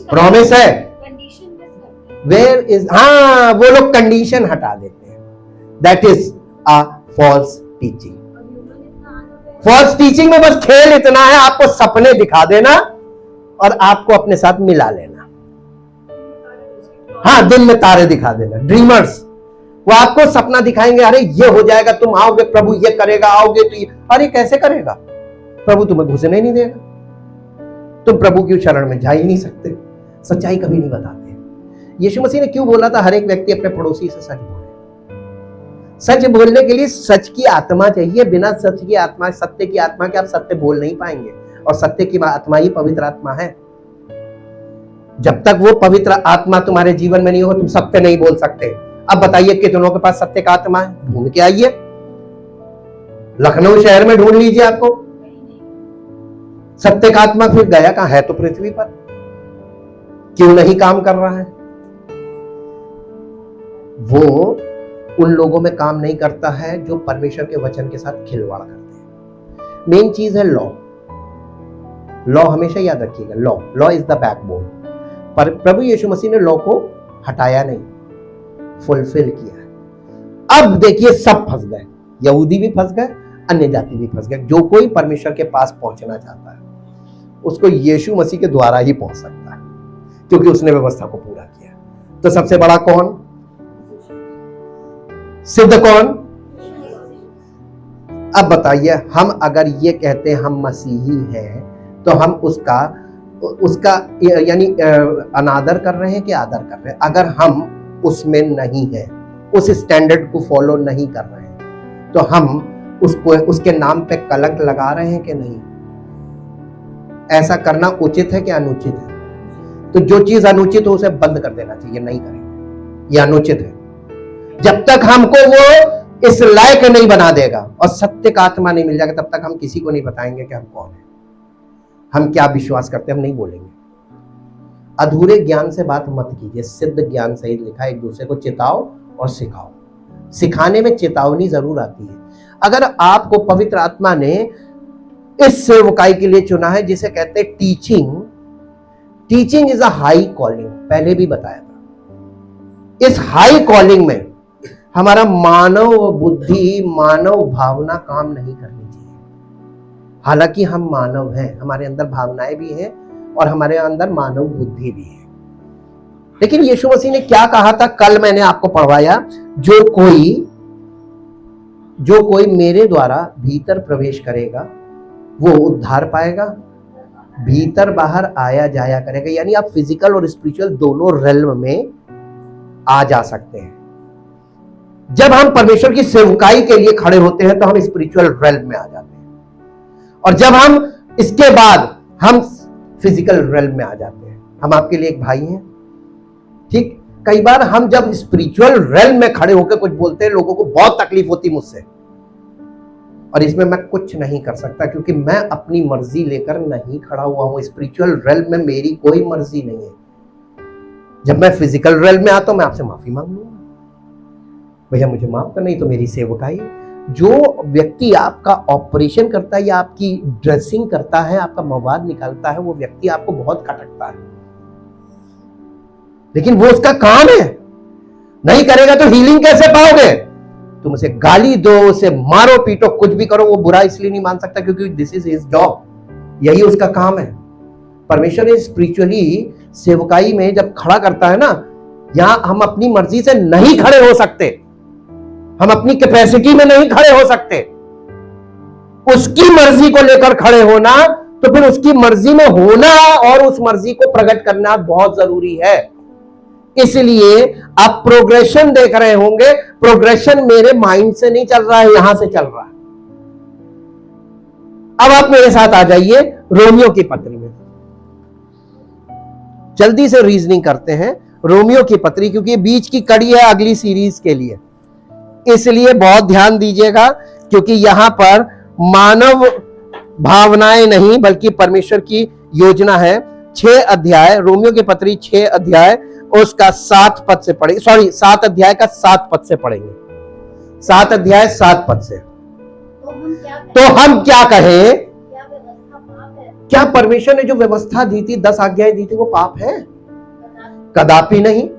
प्रॉमिस है। वेयर इज, हाँ, वो लोग कंडीशन हटा देते हैं। That is a false teaching. False teaching में बस खेल इतना है, आपको सपने दिखा देना और आपको अपने साथ मिला लेना। हाँ, दिन में तारे दिखा देना, ड्रीमर्स। वो आपको सपना दिखाएंगे, अरे ये हो जाएगा, तुम आओगे, प्रभु ये करेगा, आओगे तो ये। अरे कैसे करेगा? प्रभु तुम्हें घुसने नहीं देगा, तुम प्रभु की शरण में जा ही नहीं सकते। सच्चाई कभी नहीं बताते। यीशु मसीह ने क्यों बोला था हर एक व्यक्ति अपने पड़ोसी से सच बोले? सच बोलने के लिए सच की आत्मा चाहिए। बिना सच की आत्मा, सत्य की आत्मा के आप सत्य बोल नहीं पाएंगे, और सत्य की आत्मा ही पवित्र आत्मा है। जब तक वो पवित्र आत्मा तुम्हारे जीवन में नहीं हो, तुम सत्य नहीं बोल सकते। अब बताइए, कितनों के पास सत्य का आत्मा है? ढूंढ के आइए, लखनऊ शहर में ढूंढ लीजिए आपको सत्य का आत्मा। फिर गया कहां? है तो पृथ्वी पर, क्यों नहीं काम कर रहा है? वो उन लोगों में काम नहीं करता है जो परमेश्वर के वचन के साथ खिलवाड़ करते हैं। मेन चीज है लॉ। लॉ हमेशा याद रखिएगा, लॉ इज द बैकबोन। पर प्रभु यीशु मसीह ने लॉ को हटाया नहीं, फुलफिल किया। अब देखिए, सब फंस गए, यहूदी भी फंस गए, अन्य जाति भी फंस गए। जो कोई परमेश्वर के पास पहुंचना चाहता है उसको यीशु मसीह के द्वारा ही पहुंच सकता है, क्योंकि उसने व्यवस्था को पूरा किया। तो सबसे बड़ा कौन? सिद्ध कौन? अब बताइए, हम अगर ये कहते हैं हम मसीही हैं, तो हम उसका यानी अनादर कर रहे हैं कि आदर कर रहे हैं? अगर हम उसमें नहीं है, उस स्टैंडर्ड को फॉलो नहीं कर रहे हैं, तो हम उसके नाम पे कलंक लगा रहे हैं कि नहीं? ऐसा करना उचित है कि अनुचित है? तो जो चीज अनुचित हो उसे बंद कर देना चाहिए, नहीं करेंगे, ये अनुचित है। जब तक हमको वो इस लायक नहीं बना देगा और सत्य का आत्मा नहीं मिल जाएगा, तब तक हम किसी को नहीं बताएंगे कि हम कौन है, हम क्या विश्वास करते हैं, हम नहीं बोलेंगे। अधूरे ज्ञान से बात मत कीजिए, सिद्ध ज्ञान सहित लिखा, एक दूसरे को चिताओ और सिखाओ। सिखाने में चेतावनी जरूर आती है। अगर आपको पवित्र आत्मा ने इस सेवकाई के लिए चुना है, जिसे कहते हैं teaching is a high calling, पहले भी बताया था। इस हाई कॉलिंग में हमारा मानव बुद्धि, मानव भावना काम नहीं करनी चाहिए। हालांकि हम मानव हैं, हमारे अंदर भावनाएं भी हैं और हमारे अंदर मानव बुद्धि भी है, लेकिन यीशु मसीह ने क्या कहा था? कल मैंने आपको पढ़वाया, जो कोई मेरे द्वारा भीतर प्रवेश करेगा वो उद्धार पाएगा, भीतर बाहर आया जाया करेगा। यानी आप फिजिकल और स्पिरिचुअल दोनों रेल्म में आ जा सकते हैं। जब हम परमेश्वर की सेवकाई के लिए खड़े होते हैं तो हम स्पिरिचुअल रेल्म में आ जाते हैं, और जब हम इसके बाद हम फिजिकल रेल्म में आ जाते हैं। हम आपके लिए एक भाई हैं, ठीक? कई बार हम जब स्पिरिचुअल रेल्म में खड़े होकर कुछ बोलते हैं, लोगों को बहुत तकलीफ होती मुझसे, और इसमें मैं कुछ नहीं कर सकता, क्योंकि मैं अपनी मर्जी लेकर नहीं खड़ा हुआ हूं। स्पिरिचुअल रेल्म में मेरी कोई मर्जी नहीं है। जब मैं फिजिकल रेल्म में आता हूं, मैं आपसे माफी मांग लूंगा, भैया मुझे माफ कर, नहीं तो मेरी सेवकाई। जो व्यक्ति आपका ऑपरेशन करता है या आपकी ड्रेसिंग करता है, आपका मवाद निकालता है, वो व्यक्ति आपको बहुत खटकता है, लेकिन वो उसका काम है। नहीं करेगा तो हीलिंग कैसे पाओगे? तुम उसे गाली दो, उसे मारो पीटो, कुछ भी करो, वो बुरा इसलिए नहीं मान सकता क्योंकि दिस इज हिज जॉब, यही उसका काम है। परमेश्वर ने स्पिरिचुअली सेवकाई में जब खड़ा करता है ना, यहां हम अपनी मर्जी से नहीं खड़े हो सकते, हम अपनी कैपेसिटी में नहीं खड़े हो सकते। उसकी मर्जी को लेकर खड़े होना, तो फिर उसकी मर्जी में होना और उस मर्जी को प्रकट करना बहुत जरूरी है। इसलिए आप प्रोग्रेशन देख रहे होंगे, प्रोग्रेशन मेरे माइंड से नहीं चल रहा है, यहां से चल रहा है। अब आप मेरे साथ आ जाइए रोमियो की पत्री में, जल्दी से रीजनिंग करते हैं। रोमियो की पत्री, क्योंकि बीच की कड़ी है अगली सीरीज के लिए, इसलिए बहुत ध्यान दीजिएगा, क्योंकि यहां पर मानव भावनाएं नहीं बल्कि परमेश्वर की योजना है। 6 अध्याय, रोमियो की पत्री 6 अध्याय, उसका 7 पद से पढ़ेंगे, 7 अध्याय का 7 पद से पढ़ेंगे, 7 अध्याय 7 पद से। तो हम क्या कहें? क्या परमेश्वर ने जो व्यवस्था दी थी, 10 आज्ञाएं दी थी, वो पाप है? कदापि नहीं,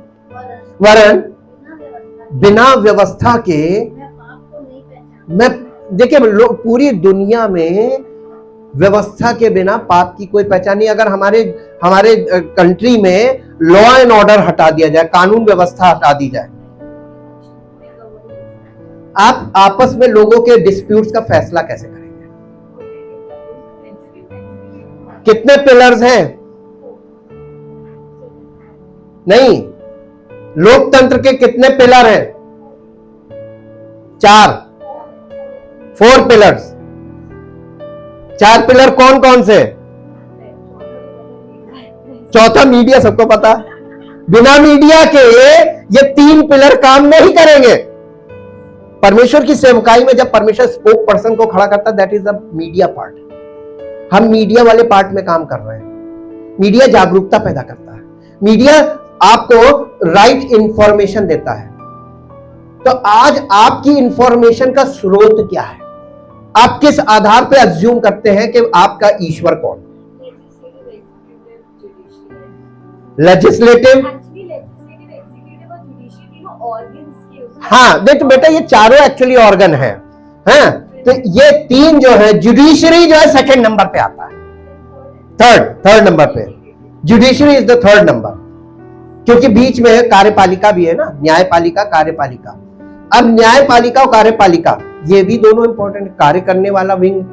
वरन बिना व्यवस्था के मैं, देखिए पूरी दुनिया में व्यवस्था के बिना पाप की कोई पहचान नहीं। अगर हमारे कंट्री में लॉ एंड ऑर्डर हटा दिया जाए, कानून व्यवस्था हटा दी जाए, आप आपस में लोगों के डिस्प्यूट्स का फैसला कैसे करेंगे? कितने पिलर्स हैं? नहीं, लोकतंत्र के कितने पिलर हैं? 4 पिलर्स। 4 पिलर कौन कौन से? चौथा मीडिया, सबको पता। बिना मीडिया के ये 3 पिलर काम नहीं करेंगे। परमेश्वर की सेवकाई में जब परमेश्वर स्पोक पर्सन को खड़ा करता है, that is the media part. हम मीडिया वाले पार्ट में काम कर रहे हैं। मीडिया जागरूकता पैदा करता है, मीडिया आपको राइट इंफॉर्मेशन देता है। तो आज आपकी इंफॉर्मेशन का स्रोत क्या है? आप किस आधार पे अज्यूम करते हैं कि आपका ईश्वर कौन? लेजिस्लेटिव, हाँ देख बेटा, ये चारों एक्चुअली ऑर्गन है। हाँ, तो ये 3 जो है, जुडिशरी जो है सेकंड नंबर पे आता है, थर्ड नंबर पे। Judiciary is the 3rd number, क्योंकि बीच में कार्यपालिका भी है ना, न्यायपालिका कार्यपालिका। अब न्यायपालिका और कार्यपालिका ये भी दोनों इंपॉर्टेंट, कार्य करने वाला विंग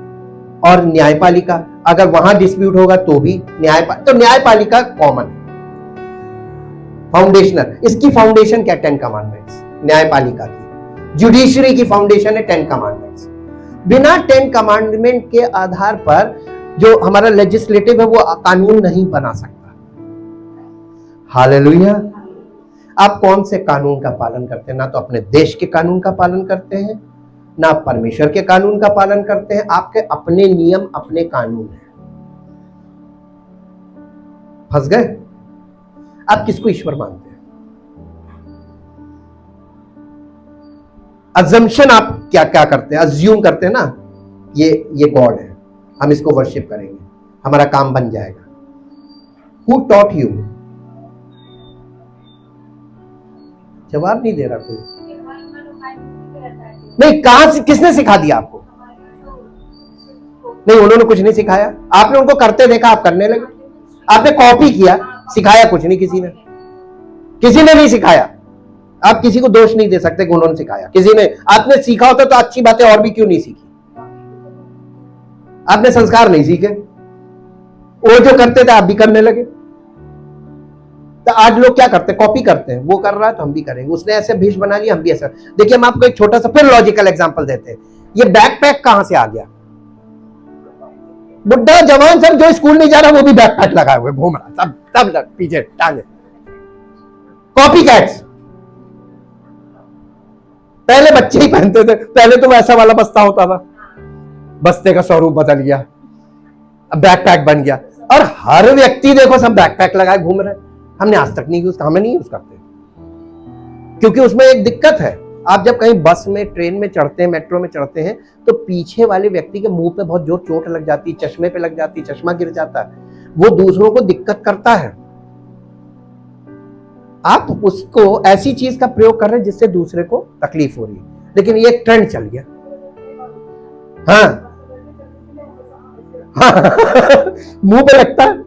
और न्यायपालिका। अगर वहां डिस्प्यूट होगा तो भी तो न्यायपालिका कॉमन, फाउंडेशनल। इसकी फाउंडेशन क्या? 10 कमांडमेंट्स। न्यायपालिका की, जुडिशरी की फाउंडेशन है 10 कमांडमेंट्स। बिना 10 कमांडमेंट के आधार पर जो हमारा लेजिस्लेटिव है वो कानून नहीं बना सकता। हालेलुया। आप कौन से कानून का पालन करते हैं? ना तो अपने देश के कानून का पालन करते हैं, ना परमेश्वर के कानून का पालन करते हैं। आपके अपने नियम, अपने कानून हैं। फंस गए? आप किसको ईश्वर मानते हैं? अजम्पशन आप क्या क्या करते हैं? अज्यूम करते हैं ना, ये गॉड है, हम इसको वर्शिप करेंगे, हमारा काम बन जाएगा। Who taught you? जवाब नहीं दे रहा कोई। नहीं, कहां से, किसने सिखा दिया आपको? नहीं, उन्होंने कुछ नहीं सिखाया। आपने उनको करते देखा, आप करने लगे। आपने कॉपी किया, सिखाया कुछ नहीं किसी ने नहीं सिखाया। आप किसी को दोष नहीं दे सकते कि उन्होंने सिखाया। किसी ने, आपने सीखा होता तो अच्छी बातें और भी क्यों नहीं सीखी? आपने संस्कार नहीं सीखे, वो जो करते थे आप भी करने लगे। तो आज लोग क्या करते हैं? कॉपी करते हैं। वो कर रहा है तो हम भी करेंगे, उसने ऐसे भेष बना लिया, हम भी ऐसा। देखिए, हम आपको एक छोटा सा फिर लॉजिकल एग्जांपल देते हैं। ये बैकपैक कहां से आ गया? बुढ़ा जवान सब जो स्कूल नहीं जा रहा वो भी बैकपैक लगाए हुए घूम रहा, सब पीछे टांगे। Copy cats. पहले बच्चे ही पहनते थे, पहले तो वैसा वाला बस्ता होता था, बस्ते का स्वरूप बदल गया, अब बैकपैक बन गया, और हर व्यक्ति देखो सब बैकपैक लगाए घूम रहे हैं। हमने आज तक नहीं यूज, हमें नहीं यूज करते, क्योंकि उसमें एक दिक्कत है। आप जब कहीं बस में, ट्रेन में चढ़ते हैं, मेट्रो में चढ़ते हैं, तो पीछे वाले व्यक्ति के मुंह पे बहुत जोर चोट लग जाती है, चश्मे पे लग जाती है, चश्मा गिर जाता है, वो दूसरों को दिक्कत करता है। आप उसको ऐसी चीज का प्रयोग कर रहे हैं जिससे दूसरे को तकलीफ हो रही है, लेकिन ये एक ट्रेंड चल गया। हाँ मुंह पे लगता है,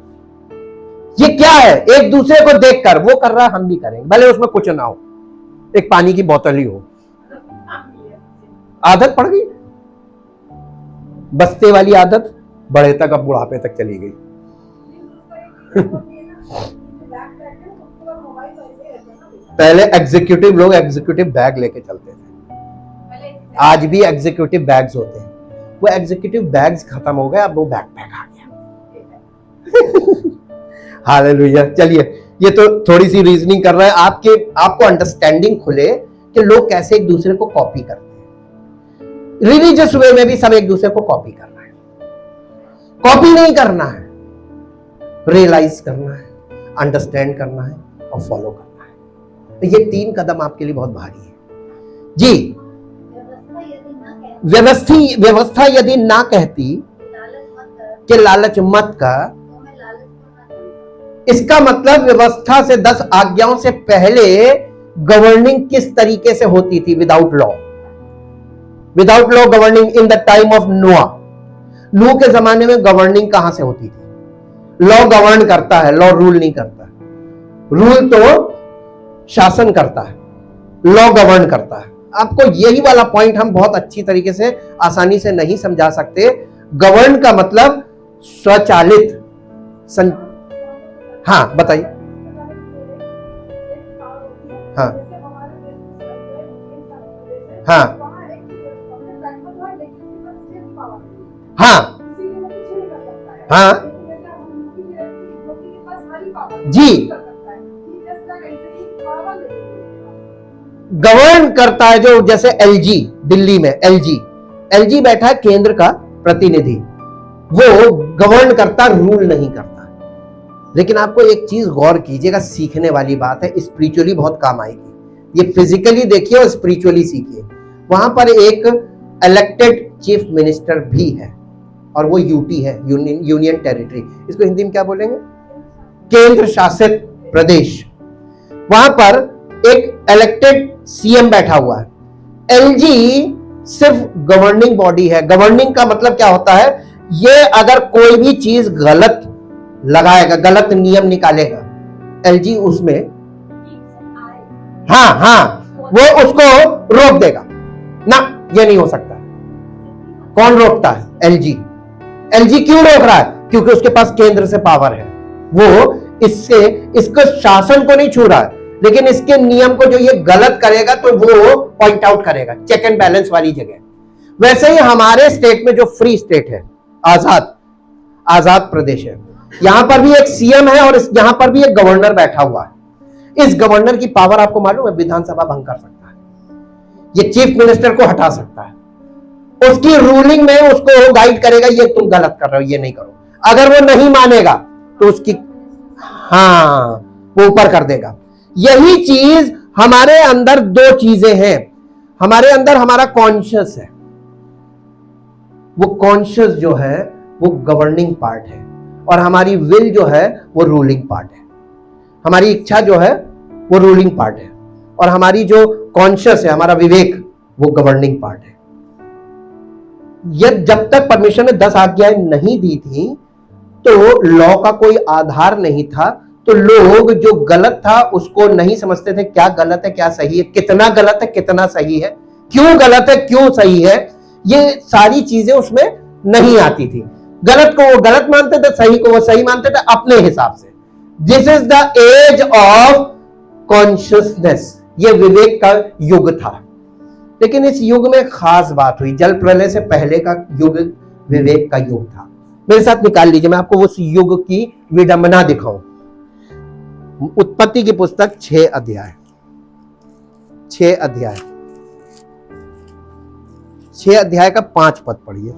ये क्या है? एक दूसरे को देखकर वो कर रहा है, हम भी करेंगे, भले उसमें कुछ ना हो, एक पानी की बोतल ही हो। आदत पड़ गई, बस्ते वाली आदत बड़े तक, अब बुढ़ापे तक चली गई। पहले एग्जीक्यूटिव लोग एग्जीक्यूटिव बैग लेके चलते थे, आज भी एग्जीक्यूटिव बैग्स होते हैं, वो एग्जीक्यूटिव बैग्स खत्म हो गए, अब वो बैकपैक आ गया। हालेलुया। चलिए, ये तो थोड़ी सी रीजनिंग कर रहा है, आपको अंडरस्टैंडिंग खुले कि लोग कैसे एक दूसरे को कॉपी करते हैं। रिलीजियस वे में भी सब एक दूसरे को कॉपी कर रहा है। कॉपी नहीं करना है, रियलाइज करना है, अंडरस्टैंड करना है और फॉलो करना है। तो ये 3 कदम आपके लिए बहुत भारी है जी। व्यवस्था यदि ना कहती कि लालच मत कर, इसका मतलब व्यवस्था से 10 आज्ञाओं से पहले गवर्निंग किस तरीके से होती थी? Without law governing in the time of नूह के जमाने में गवर्निंग कहां से होती थी? लॉ गवर्न करता है, लॉ रूल नहीं करता। रूल तो शासन करता है, लॉ गवर्न करता है। आपको यही वाला पॉइंट हम बहुत अच्छी तरीके से आसानी से नहीं समझा सकते। गवर्न का मतलब स्वचालित हाँ बताइए। हाँ हाँ हाँ हाँ जी, गवर्न करता है। जो जैसे एलजी, दिल्ली में एलजी बैठा है, केंद्र का प्रतिनिधि, वो गवर्न करता, रूल नहीं करता। लेकिन आपको एक चीज गौर कीजिएगा, सीखने वाली बात है, स्पिरिचुअली बहुत काम आएगी। ये फिजिकली देखिए और स्पिरिचुअली सीखिए। वहां पर एक इलेक्टेड चीफ मिनिस्टर भी है, और वो यूटी है, यूनियन टेरिटरी। इसको हिंदी में क्या बोलेंगे? केंद्र शासित प्रदेश। वहां पर एक इलेक्टेड सीएम बैठा हुआ है। एलजी सिर्फ गवर्निंग बॉडी है। गवर्निंग का मतलब क्या होता है? ये अगर कोई भी चीज गलत लगाएगा, गलत नियम निकालेगा, एलजी उसमें वो उसको रोक देगा ना, ये नहीं हो सकता। कौन रोकता है? एलजी क्यों रोक रहा है? क्योंकि उसके पास केंद्र से पावर है। वो इसको शासन को नहीं छू रहा है, लेकिन इसके नियम को जो ये गलत करेगा तो वो पॉइंट आउट करेगा। चेक एंड बैलेंस वाली जगह। वैसे ही हमारे स्टेट में जो फ्री स्टेट है, आजाद प्रदेश है, यहां पर भी एक सीएम है और यहां पर भी एक गवर्नर बैठा हुआ है। इस गवर्नर की पावर आपको मालूम है? विधानसभा भंग कर सकता है, ये चीफ मिनिस्टर को हटा सकता है। उसकी रूलिंग में उसको गाइड करेगा, ये तुम गलत कर रहे हो, ये नहीं करो। अगर वो नहीं मानेगा तो उसकी वो ऊपर कर देगा। यही चीज हमारे अंदर 2 चीजें हैं। हमारे अंदर हमारा कॉन्शियस है, वो कॉन्शियस जो है वो गवर्निंग पार्ट है, और हमारी विल जो है वो रूलिंग पार्ट है। हमारी इच्छा जो है वो रूलिंग पार्ट है, और हमारी जो कॉन्शियस है, हमारा विवेक, वो गवर्निंग पार्ट है। जब तक परमेश्वर ने 10 आज्ञाएं नहीं दी थी तो लॉ का कोई आधार नहीं था, तो लोग जो गलत था उसको नहीं समझते थे। क्या गलत है, क्या सही है, कितना गलत है, कितना सही है, क्यों गलत है, क्यों सही है, ये सारी चीजें उसमें नहीं आती थी। गलत को वो गलत मानते थे, सही को वो सही मानते थे अपने हिसाब से। This is the age of consciousness. ये विवेक का युग था। लेकिन इस युग में खास बात हुई, जल प्रलय से पहले का युग विवेक का युग था। मेरे साथ निकाल लीजिए, मैं आपको उस युग की विडंबना दिखाऊं। उत्पत्ति की पुस्तक 6 अध्याय 6 अध्याय का 5 पद पढ़िए।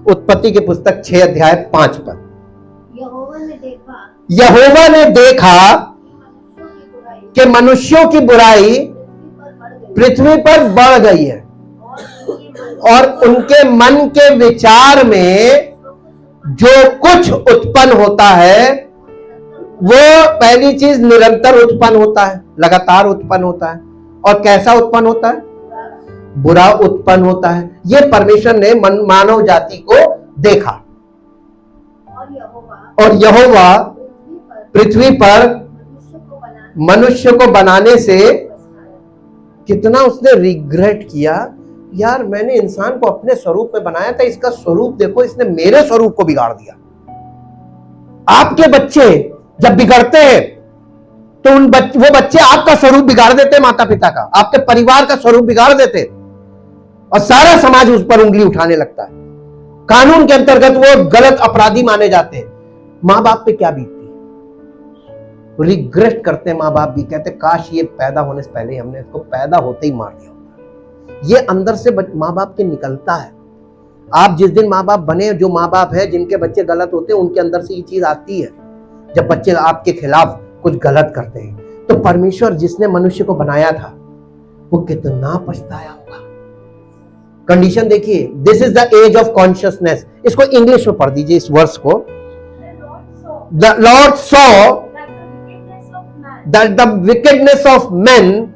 उत्पत्ति की पुस्तक 6 अध्याय 5 पद। यहोवा ने देखा कि मनुष्यों की बुराई पृथ्वी पर बढ़ गई है और उनके मन के विचार में जो कुछ उत्पन्न होता है वो पहली चीज निरंतर उत्पन्न होता है, लगातार उत्पन्न होता है। और कैसा उत्पन्न होता है? बुरा उत्पन्न होता है। ये परमेश्वर ने मानव जाति को देखा और यहोवा पृथ्वी पर मनुष्य को बनाने से कितना उसने रिग्रेट किया, यार मैंने इंसान को अपने स्वरूप में बनाया था, इसका स्वरूप देखो, इसने मेरे स्वरूप को बिगाड़ दिया। आपके बच्चे जब बिगड़ते हैं तो वो बच्चे आपका स्वरूप बिगाड़ देते हैं, माता पिता का, आपके परिवार का स्वरूप बिगाड़ देते और सारा समाज उस पर उंगली उठाने लगता है। कानून के अंतर्गत वो गलत अपराधी माने जाते हैं। मां बाप पे क्या बीतती है? रिग्रेट करते हैं मां बाप भी, कहते काश ये पैदा होने से पहले हमने इसको पैदा होते ही मार दिया। ये अंदर से मां बाप के निकलता है। आप जिस दिन मां बाप बने, जो मां बाप है जिनके बच्चे गलत होते हैं उनके अंदर से ये चीज आती है। जब बच्चे आपके खिलाफ कुछ गलत करते हैं तो परमेश्वर जिसने मनुष्य को बनाया था वो कितना पछताया होगा। कंडीशन देखिए, this is the age of consciousness. इसको इंग्लिश में पढ़ दीजिए इस वर्स को। The Lord saw that the wickedness of men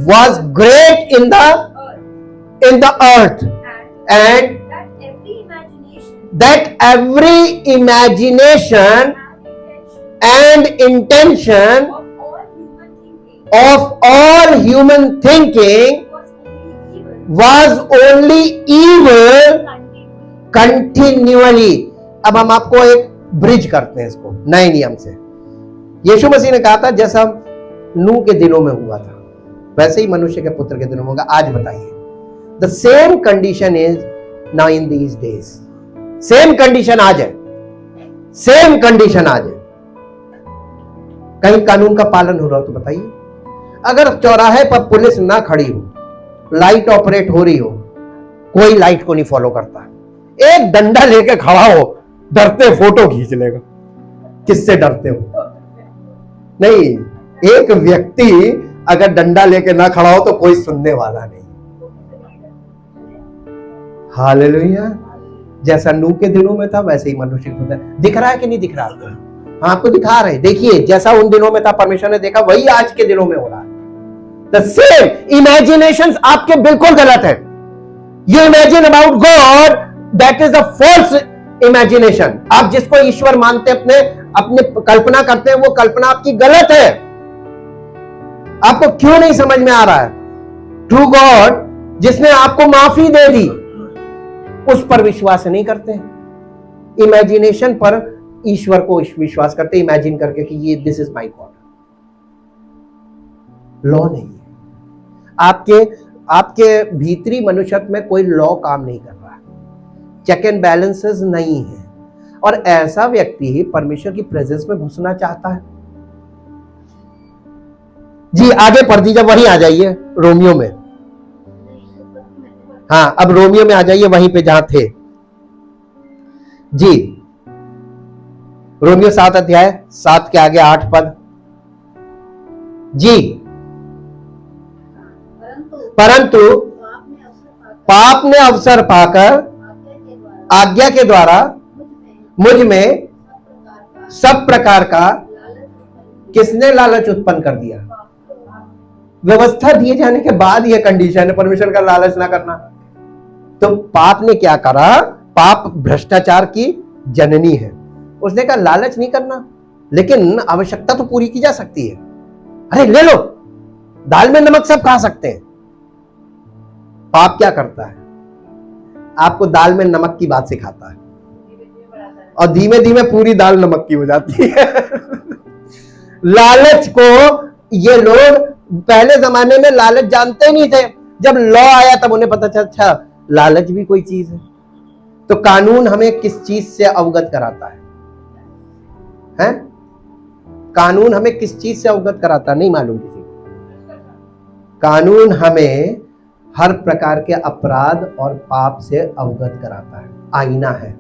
was great in the earth and that every imagination and intention of all human thinking was only evil continually। अब हम आपको एक ब्रिज करते हैं इसको नए नियम से। यीशु मसीह ने कहा था जैसा नूह के दिनों में हुआ था वैसे ही मनुष्य के पुत्र के दिनों में होगा। आज बताइए, the same condition is now in these days. Same condition आज है, सेम कंडीशन आज है। कहीं कानून का पालन हो रहा हो तो बताइए। अगर चौराहे पर पुलिस ना खड़ी हो, लाइट ऑपरेट हो रही हो, कोई लाइट को नहीं फॉलो करता, एक डंडा लेके खड़ा हो, डरते फोटो खींच लेगा। किससे डरते हो? नहीं, एक व्यक्ति अगर डंडा लेके ना खड़ा हो तो कोई सुनने वाला नहीं। हालेलुया। जैसा नूह के दिनों में था वैसे ही मनुष्य होता है। दिख रहा है कि नहीं दिख रहा? हाँ, आपको दिखा रहे। देखिए, जैसा उन दिनों में था परमेश्वर ने देखा, वही आज के दिनों में हो रहा है। द सेम इमेजिनेशंस आपके बिल्कुल गलत है। You imagine about God, that is a false imagination. आप जिसको ईश्वर मानते अपने कल्पना करते हैं, वो कल्पना आपकी गलत है। आपको क्यों नहीं समझ में आ रहा है? ट्रू गॉड जिसने आपको माफी दे दी, उस पर विश्वास नहीं करते। इमेजिनेशन पर ईश्वर को विश्वास करते, इमेजिन करके कि ये this is my God. Law नहीं है आपके भीतरी मनुष्यत्व में, कोई लॉ काम नहीं कर रहा है, चेक एंड बैलेंसेस नहीं है। और ऐसा व्यक्ति ही परमेश्वर की प्रेजेंस में घुसना चाहता है। जी आगे पढ़ दीजिए, वहीं आ जाइए रोमियो में। हाँ, अब रोमियो में आ जाइए, वहीं पे जहां थे जी। रोमियो 7 अध्याय 7 के आगे 8 पद जी। परंतु पाप ने अवसर पाकर आज्ञा के द्वारा मुझ में सब प्रकार का, किसने लालच उत्पन्न कर दिया? व्यवस्था दिए जाने के बाद यह कंडीशन है, परमेश्वर का लालच ना करना। तो पाप ने क्या करा? पाप भ्रष्टाचार की जननी है। उसने कहा लालच नहीं करना, लेकिन आवश्यकता तो पूरी की जा सकती है। अरे ले लो, दाल में नमक सब खा सकते हैं। पाप क्या करता है? आपको दाल में नमक की बात सिखाता है और धीमे धीमे पूरी दाल नमक की हो जाती है। लालच को ये लोग पहले जमाने में लालच जानते नहीं थे। जब लॉ आया तब उन्हें पता चला अच्छा लालच भी कोई चीज है। तो कानून हमें किस चीज से अवगत कराता है? हैं? कानून हमें किस चीज से अवगत कराता है? नहीं मालूम किसी को। कानून हमें हर प्रकार के अपराध और पाप से अवगत कराता है। आईना है।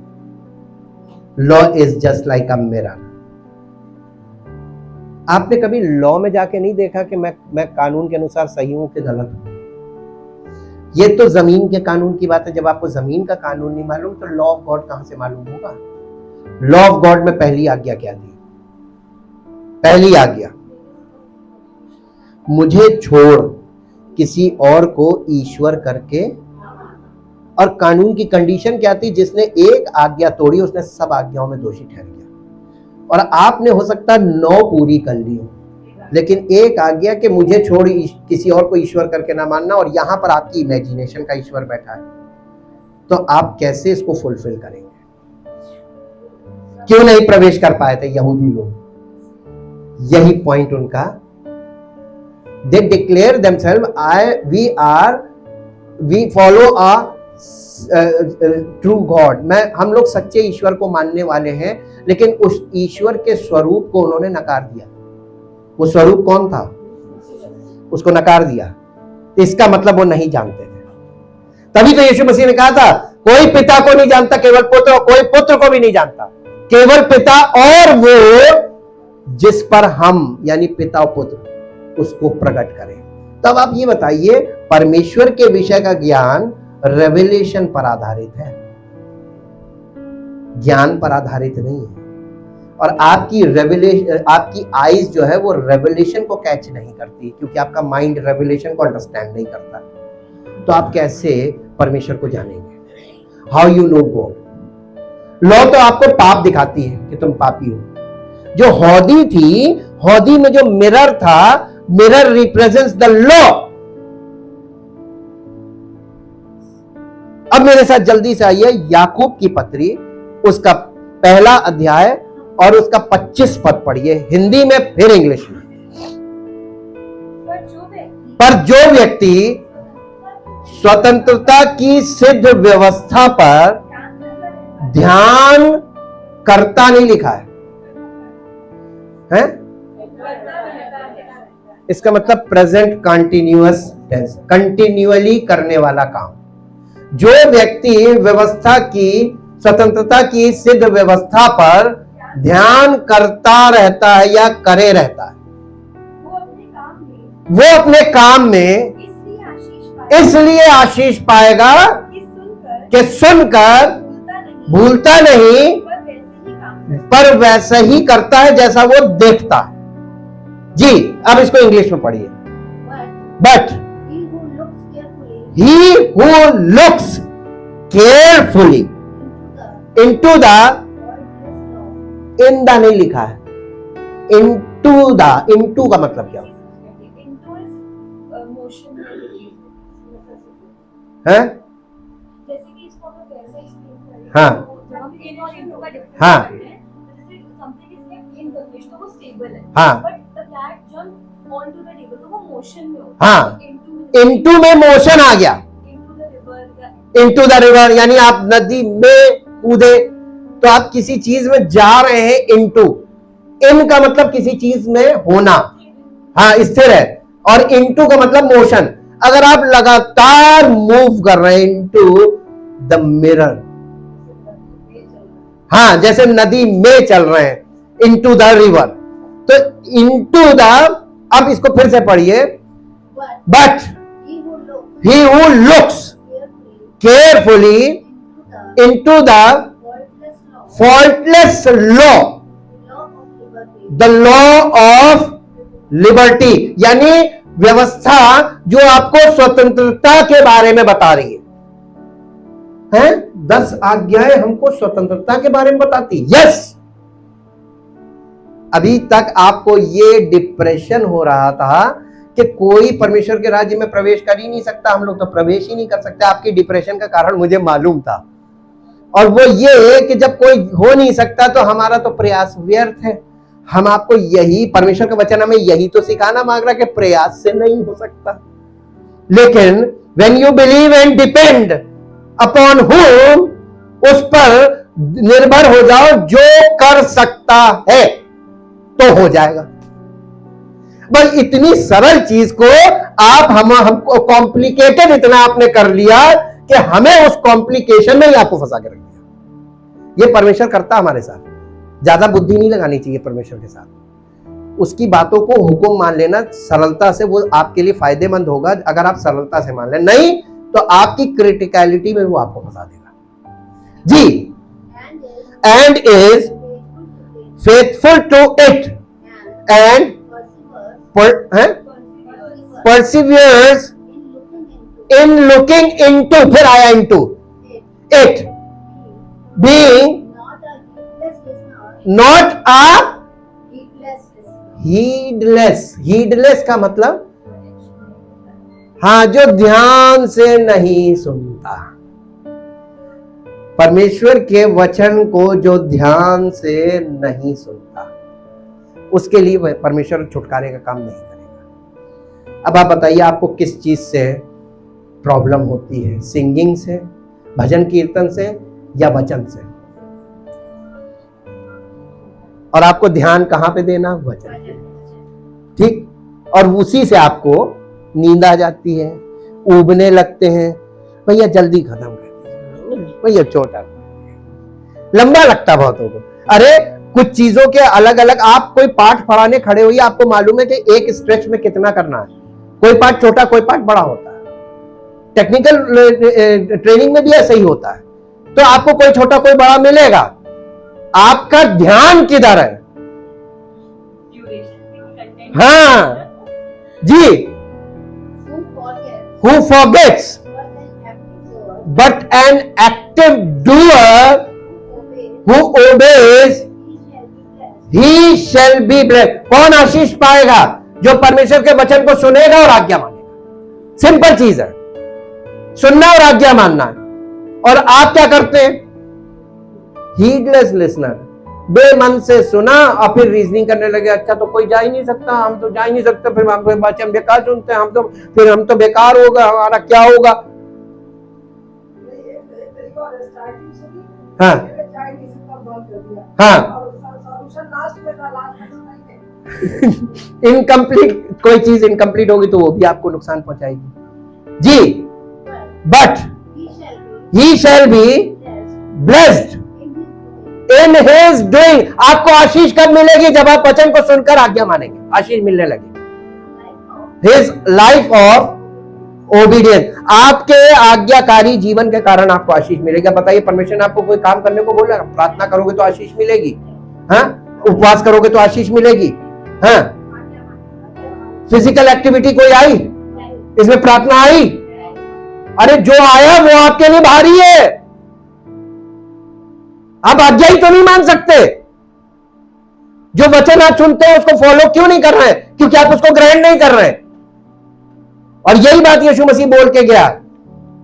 Law is just like a mirror. आपने कभी लॉ में जाके नहीं देखा कि मैं कानून के अनुसार सही हूं कि गलत हूं? ये तो जमीन के कानून की बात है। जब आपको जमीन का कानून नहीं मालूम तो लॉ ऑफ गॉड कहां से मालूम होगा? लॉ ऑफ गॉड में पहली आज्ञा क्या दी? पहली आज्ञा, मुझे छोड़ किसी और को ईश्वर करके। और कानून की कंडीशन क्या थी? जिसने एक आज्ञा तोड़ी उसने सब आज्ञाओं में दोषी ठहर गया। और आपने हो सकता 9 पूरी कर ली हो, लेकिन एक आज्ञा कि मुझे छोड़ किसी और को ईश्वर करके ना मानना, और यहां पर आपकी इमेजिनेशन का ईश्वर बैठा है, तो आप कैसे इसको फुलफिल करेंगे? क्यों नहीं प्रवेश कर पाए थे यहूदी लोग? यही पॉइंट उनका। They declare themselves we follow a true God. हम लोग सच्चे ईश्वर को मानने वाले हैं, लेकिन उस ईश्वर के स्वरूप को उन्होंने नकार दिया। वो स्वरूप कौन था? उसको नकार दिया। इसका मतलब वो नहीं जानते थे। तभी तो यीशु मसीह ने कहा था, कोई पिता को नहीं जानता केवल पुत्र, कोई पुत्र को भी नहीं जानता केवल पिता, और वो जिस पर हम यानी पिता और पुत्र उसको प्रकट करें। तब आप ये बताइए, परमेश्वर के विषय का ज्ञान रेवलेशन पर आधारित है, ज्ञान पर आधारित नहीं है। और आपकी आईज जो है वो रेवलेशन को कैच नहीं करती, क्योंकि आपका माइंड रेवलेशन को अंडरस्टैंड नहीं करता। तो आप कैसे परमेश्वर को जानेंगे? How you know God? Law तो आपको पाप दिखाती है कि तुम पापी हो। जो हौदी थी, हौदी में जो मिरर था, मिरर रिप्रेजेंट्स द लॉ। अब मेरे साथ जल्दी से आइए याकूब की पत्री, उसका पहला अध्याय और उसका 25 पद पढ़िए, हिंदी में फिर इंग्लिश में। पर जो व्यक्ति स्वतंत्रता की सिद्ध व्यवस्था पर ध्यान करता, नहीं लिखा है? इसका मतलब प्रेजेंट कंटिन्यूअस टेंस, कंटिन्यूअली करने वाला काम। जो व्यक्ति व्यवस्था की, स्वतंत्रता की सिद्ध व्यवस्था पर ध्यान करता रहता है या करे रहता है, वो अपने काम में इसलिए आशीष पाएगा कि सुनकर भूलता नहीं, पर वैसा ही करता है जैसा वो देखता है। जी, अब इसको इंग्लिश में पढ़िए। But he who looks carefully into the, in the नहीं लिखा है, into the, into का मतलब क्या है? जैसे कि इसको अगर कैसे एक्सप्लेन करें, हाँ जब इन और इनटू का डिफरेंस हाँ है, जैसे something is kept in the fish तो वो स्टेबल है, हाँ, but the cat jump on to the table तो वो मोशन में होता हाँ, है। इनटू में मोशन आ गया, इनटू द रिवर यानी आप नदी में कूदे, तो आप किसी चीज में जा रहे हैं। इनटू, इन का मतलब किसी चीज में होना, हाँ स्थिर है, और इनटू का मतलब मोशन। अगर आप लगातार मूव कर रहे हैं इनटू द मिरर, हाँ जैसे नदी में चल रहे हैं, इनटू द रिवर, तो इनटू द, अब इसको फिर से पढ़िए, but he who looks carefully into the faultless law, the law of liberty, यानी व्यवस्था जो आपको स्वतंत्रता के बारे में बता रही है। 10 आज्ञाएं हमको स्वतंत्रता के बारे में बताती। यस, अभी तक आपको ये डिप्रेशन हो रहा था कि कोई परमेश्वर के राज्य में प्रवेश कर ही नहीं सकता, हम लोग तो प्रवेश ही नहीं कर सकते। आपकी डिप्रेशन का कारण मुझे मालूम था, और वो ये कि जब कोई हो नहीं सकता तो हमारा तो प्रयास व्यर्थ है। हम आपको यही, परमेश्वर का वचन हमें यही तो सिखाना मांग रहा कि प्रयास से नहीं हो सकता। लेकिन when you believe and depend upon हुम, उस पर निर्भर हो जाओ, जो कर सकता है तो हो जाएगा। बस इतनी सरल चीज को आप हमको कॉम्प्लिकेटेड इतना आपने कर लिया कि हमें उस कॉम्प्लिकेशन में ही आपको फंसा के रख दिया। ये परमेश्वर करता हमारे साथ। ज्यादा बुद्धि नहीं लगानी चाहिए परमेश्वर के साथ। उसकी बातों को हुक्म मान लेना सरलता से, वो आपके लिए फायदेमंद होगा अगर आप सरलता से मान लें, नहीं तो आपकी क्रिटिकलिटी में वो आपको फंसा देगा। जी, and is faithful to it and perseveres in looking into, फिर आया into it, being not a heedless का मतलब, हाँ, जो ध्यान से नहीं सुनता। परमेश्वर के वचन को जो ध्यान से नहीं सुनता, उसके लिए परमेश्वर छुटकारे का काम नहीं करेगा। अब आप बताइए, आपको किस चीज से प्रॉब्लम होती है? सिंगिंग से, भजन कीर्तन से, या वचन से? और आपको ध्यान कहां पे देना? वचन। ठीक, और उसी से आपको नींद आ जाती है, ऊबने लगते हैं, भैया जल्दी खत्म कर दीजिए, भैया छोटा, लंबा लगता बहुतों को। अरे कुछ चीजों के अलग अलग, आप कोई पाठ पढ़ाने खड़े होइए, आपको मालूम है कि एक स्ट्रेच में कितना करना है। कोई पार्ट छोटा, कोई पार्ट बड़ा होता है। टेक्निकल ट्रेनिंग में भी ऐसा ही होता है। तो आपको कोई छोटा कोई बड़ा मिलेगा, आपका ध्यान किधर है? हाँ जी, who forgets but an active doer who obeys he shall be blessed। कौन आशीष पाएगा? जो परमेश्वर के वचन को सुनेगा और आज्ञा मानेगा। सिंपल चीज है, सुनना और आज्ञा मानना है। और आप क्या करते हैं? हीडलेस लिसनर, बेमन से सुना और फिर रीजनिंग करने लगे, अच्छा तो कोई जा ही नहीं सकता, हम तो जा ही नहीं सकते, फिर हम वचन बेकार सुनते हैं, हम तो बेकार होगा, हमारा क्या होगा? हाँ हाँ, इनकम्प्लीट, कोई चीज इनकम्प्लीट होगी तो वो भी आपको नुकसान पहुंचाएगी। जी, but he shall be blessed in his doing. आपको आशीष कब मिलेगी? जब आप वचन को सुनकर आज्ञा मानेंगे, आशीष मिलने लगेगी। हिज लाइफ ऑफ ओबीडियंस, आपके आज्ञाकारी जीवन के कारण आपको आशीष मिलेगा। बताइए, परमेश्वर ने आपको कोई काम करने को बोला, प्रार्थना करोगे तो आशीष मिलेगी, हाँ, उपवास करोगे तो आशीष मिलेगी, हाँ, फिजिकल एक्टिविटी कोई आई, इसमें प्रार्थना आई, अरे जो आया वो आपके लिए भारी है। आप आज्ञा ही तो नहीं मान सकते। जो वचन आप सुनते हैं उसको फॉलो क्यों नहीं कर रहे हैं? क्योंकि आप उसको ग्रहण नहीं कर रहे हैं। और यही बात यीशु मसीह बोल के गया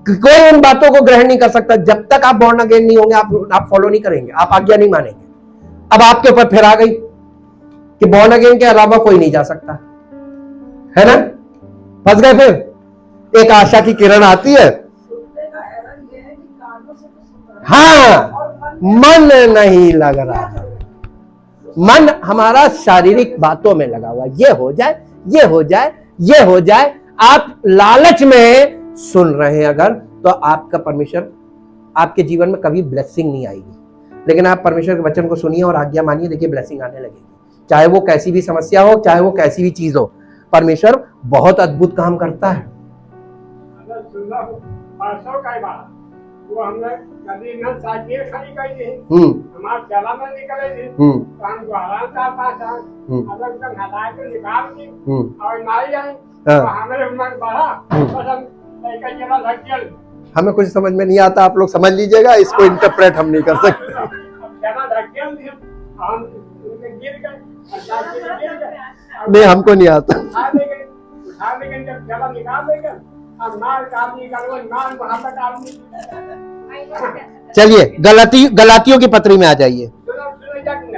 कि कोई उन बातों को ग्रहण नहीं कर सकता जब तक आप बॉर्न अगेन नहीं होंगे, आप फॉलो नहीं करेंगे, आप आज्ञा नहीं मानेंगे। अब आपके ऊपर फिर आ गई कि बॉर्न अगेन के अलावा कोई नहीं जा सकता, है ना? फंस गए। फिर एक आशा की किरण आती है, हाँ, मन नहीं लग रहा था। मन हमारा शारीरिक बातों में लगा हुआ, ये हो जाए, ये हो जाए, ये हो जाए। आप लालच में सुन रहे हैं अगर, तो आपका परमेश्वर आपके जीवन में कभी ब्लेसिंग नहीं आएगी। लेकिन आप परमेश्वर के वचन को सुनिए और आज्ञा मानिए, देखिए ब्लेसिंग आने लगेगी। चाहे वो कैसी भी समस्या हो, चाहे वो कैसी भी चीज हो, परमेश्वर बहुत अद्भुत काम करता है। वो हमने कभी न साजिए खड़ी कर दी, हमारे चला में निकले थी, तो हम गुहारा चाहता था, अगर तक हटाए तो निकाल दी, और नहीं आई, तो हमारे मन बढ़ा, बस हम लेकर चला धक्केल। हमें कुछ समझ में नहीं आता, आप लोग समझ लीजिएगा, इसको इंटरप्रेट हम नहीं कर सकते। चला धक्केल दी, हम गिर गए, नहीं, हमको नहीं आता। उठा लेके जब चला निकाल देगा, चलिए गलातियों की पत्री में आ जाइए।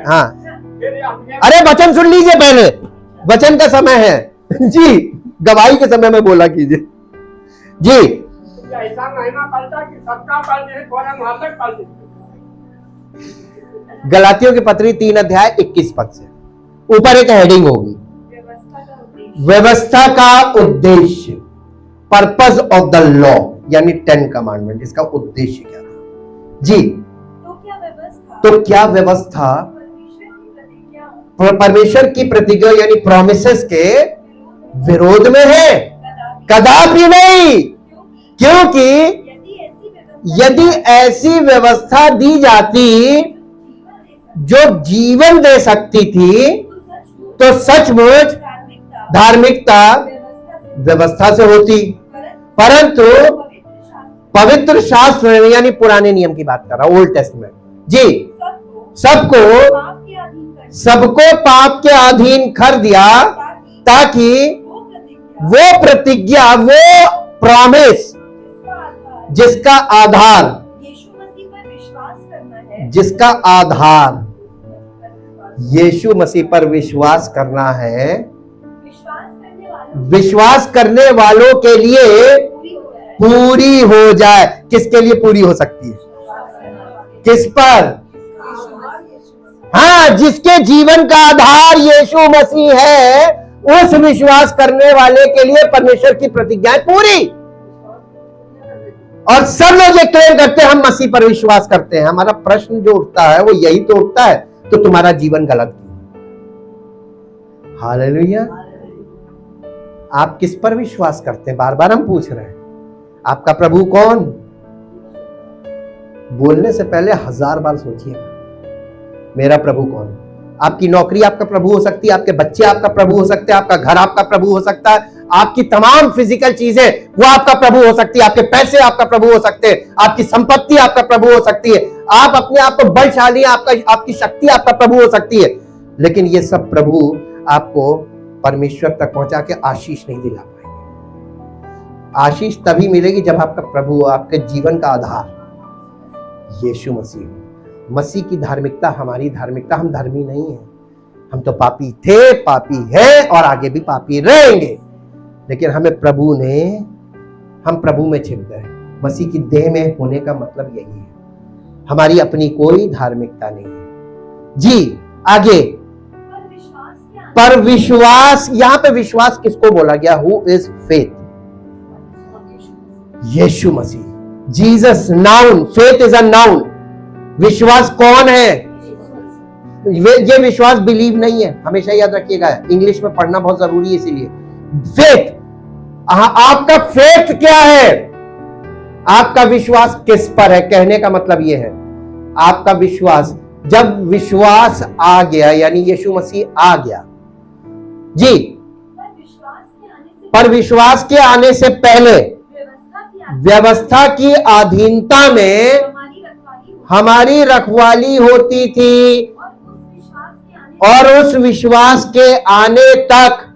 हाँ, अरे वचन सुन लीजिए पहले, वचन का समय है जी, गवाही के समय में बोला कीजिए जी। ऐसा महीना पड़ता कि सबका पढ़ दे, थोड़ा मोहल्ले पढ़ दे। गलातियों की पत्री 3 अध्याय 21 पद से ऊपर एक हेडिंग होगी, व्यवस्था का उद्देश्य, पर्पस ऑफ द लॉ, यानी 10 कमांडमेंट। इसका उद्देश्य क्या था जी? तो क्या व्यवस्था तो क्या व्यवस्था परमेश्वर की प्रतिज्ञा यानी प्रोमिसेस के विरोध में है? कदापि नहीं। क्योंकि यदि ऐसी व्यवस्था दी जाती जो जीवन दे सकती थी तो सचमुच धार्मिकता व्यवस्था से होती, परंतु पवित्र शास्त्र यानी पुराने नियम की बात कर रहा हूं, ओल्ड टेस्टमेंट जी, सबको पाप के अधीन कर दिया ताकि वो प्रतिज्ञा, वो प्रॉमिस जिसका आधार, जिसका आधार यीशु मसीह पर विश्वास करना है, विश्वास करने वालों के लिए पूरी हो जाए। किसके लिए पूरी हो सकती है? किस पर? हाँ, जिसके जीवन का आधार यीशु मसीह है, उस विश्वास करने वाले के लिए परमेश्वर की प्रतिज्ञाएं पूरी। और सब लोग ये क्लेम करते हैं हम मसीह पर विश्वास करते हैं। हमारा प्रश्न जो उठता है वो यही तो उठता है, तो तुम्हारा जीवन गलत क्यों? हालेलुया। आप किस पर विश्वास करते हैं? बार बार हम पूछ रहे हैं। आपका प्रभु कौन? बोलने से पहले 1000 बार सोचिए, मेरा प्रभु कौन? आपकी नौकरी आपका प्रभु हो सकती है, आपके बच्चे आपका प्रभु हो सकते हैं, आपका घर आपका प्रभु हो सकता है, आपकी तमाम फिजिकल चीजें वो आपका प्रभु हो सकती है, आपके पैसे आपका प्रभु हो सकते हैं, आपकी संपत्ति आपका प्रभु हो सकती है, आप अपने आप को बलशाली, आपकी शक्ति आपका प्रभु हो सकती है। लेकिन ये सब प्रभु आपको परमेश्वर तक पहुंचा के आशीष नहीं दिला पाएंगे। आशीष तभी मिलेगी जब आपका प्रभु, आपके जीवन का आधार यीशु मसीह हो। मसीह की धार्मिकता हमारी धार्मिकता, हम धर्मी नहीं हैं, हम तो पापी थे, पापी हैं और आगे भी पापी रहेंगे। लेकिन हमें प्रभु ने, हम प्रभु में छिप गए। मसीह की देह में होने का मतलब यही है, हमारी अपनी कोई धार्मिकता नहीं है। जी आगे, पर विश्वास, यहां पे विश्वास किसको बोला गया? Who is faith? Yeshu Masih, Jesus. Noun, faith is a noun. विश्वास कौन है? ये विश्वास बिलीव नहीं है, हमेशा याद रखिएगा, इंग्लिश में पढ़ना बहुत जरूरी है। इसीलिए फेथ, आपका फेथ क्या है? आपका विश्वास किस पर है? कहने का मतलब यह है, आपका विश्वास, जब विश्वास आ गया यानी यीशु मसीह आ गया जी, पर विश्वास के आने से पहले व्यवस्था की अधीनता में हमारी रखवाली होती थी, और उस विश्वास के आने तक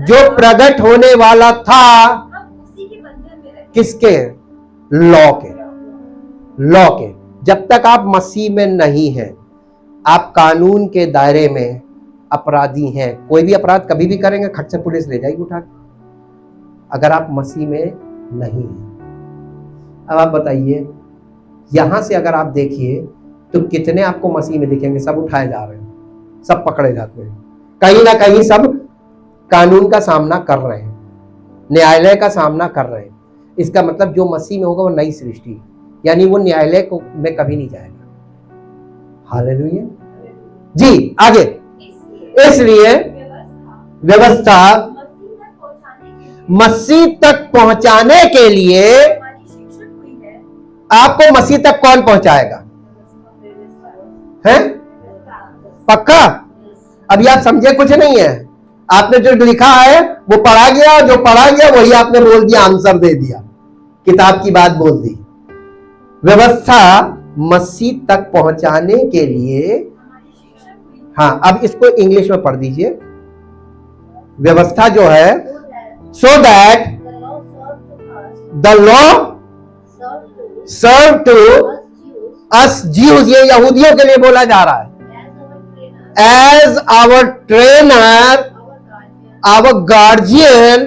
जो प्रकट होने वाला था, किसके? लॉ के। लॉ के। जब तक आप मसीह में नहीं हैं, आप कानून के दायरे में अपराधी हैं। कोई भी अपराध कभी भी करेंगे, खट से पुलिस ले जाएगी उठा के, अगर आप मसीह में नहीं हैं। अब आप बताइए, यहां से अगर आप देखिए तो कितने आपको मसीह में दिखेंगे? सब उठाए जा रहे हैं, सब पकड़े जाते हैं, कहीं ना कहीं सब कानून का सामना कर रहे हैं, न्यायालय का सामना कर रहे हैं। इसका मतलब जो मसीह में होगा वो नई सृष्टि, यानी वो न्यायालय में कभी नहीं जाएगा। हालेलुया जी। आगे, इसलिए व्यवस्था मसीह तक पहुंचाने के लिए, आपको मसीह तक कौन पहुंचाएगा? हैं? पक्का? अभी आप समझे कुछ नहीं है, आपने जो लिखा है वो पढ़ा गया, और जो पढ़ा गया वही आपने बोल दिया, आंसर दे दिया, किताब की बात बोल दी। व्यवस्था मसीह तक पहुंचाने के लिए, हाँ, अब इसको इंग्लिश में पढ़ दीजिए। व्यवस्था जो है, so that the law serve to us Jews, ये यहूदियों के लिए बोला जा रहा है, as our trainer, our guardian,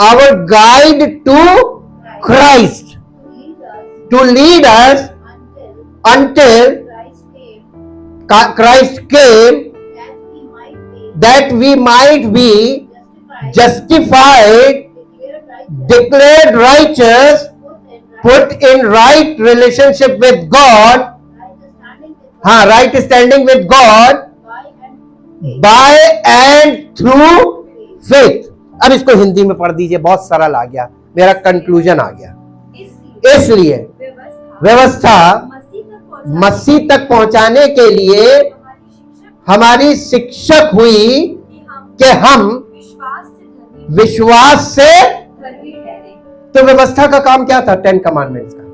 our guide to Christ, to lead us until Christ came, that we might be justified, declared righteous, put in right relationship with God हाँ, right standing with God by and through faith. अब इसको हिंदी में पढ़ दीजिए, बहुत सरल आ गया, मेरा कंक्लूजन आ गया। इसलिए व्यवस्था मसीह तक पहुंचाने के लिए हमारी शिक्षक हुई कि हम विश्वास से। तो व्यवस्था का काम क्या था? 10 कमांडमेंट्स का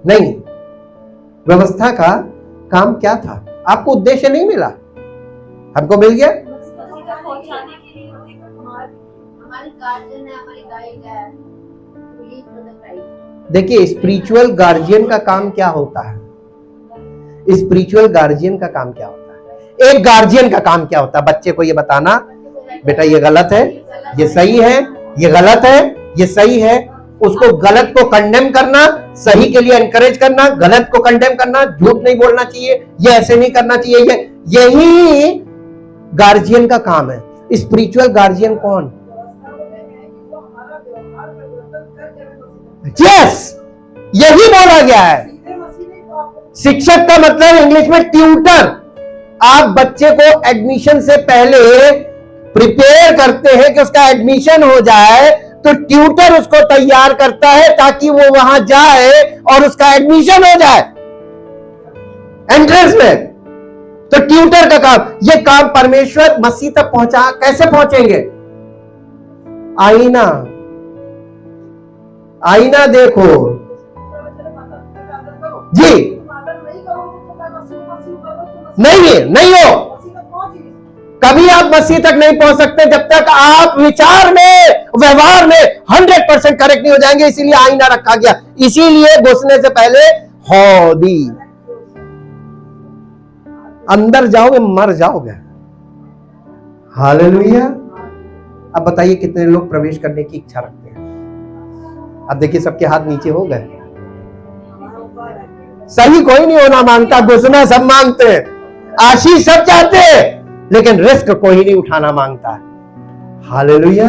नहीं, व्यवस्था का काम क्या था? आपको उद्देश्य नहीं मिला, हमको मिल गया। देखिए, स्पिरिचुअल गार्जियन का काम क्या होता है? स्पिरिचुअल गार्जियन का काम क्या होता है? एक गार्जियन का काम क्या होता है? बच्चे को ये बताना, बेटा ये गलत है, ये सही है, ये गलत है, ये सही है। उसको गलत को कंडेम करना, सही के लिए एनकरेज करना, गलत को कंडेम करना, झूठ नहीं बोलना चाहिए, ये ऐसे नहीं करना चाहिए, यही गार्जियन का काम है। स्पिरिचुअल गार्जियन कौन? यस, यही बोला गया है। शिक्षक का मतलब इंग्लिश में ट्यूटर। आप बच्चे को एडमिशन से पहले प्रिपेयर करते हैं कि उसका एडमिशन हो जाए, तो ट्यूटर उसको तैयार करता है ताकि वो वहां जाए और उसका एडमिशन हो जाए एंट्रेंस में। तो ट्यूटर का काम, ये काम परमेश्वर मसीह तक पहुंचा, कैसे पहुंचेंगे? आईना, आईना देखो जी, नहीं हो, कभी आप मसीह तक नहीं पहुंच सकते जब तक आप विचार में, व्यवहार में 100% करेक्ट नहीं हो जाएंगे। इसीलिए आईना रखा गया, इसीलिए घुसने से पहले हौदी, अंदर जाओगे मर जाओगे। हालेलुया। अब बताइए कितने लोग प्रवेश करने की इच्छा रखते हैं? अब देखिए सबके हाथ नीचे हो गए। सही कोई नहीं होना मांगता, घुसना सब मांगते हैं, आशीष सब चाहते हैं, लेकिन रिस्क कोई नहीं उठाना मांगता है। हालेलुया।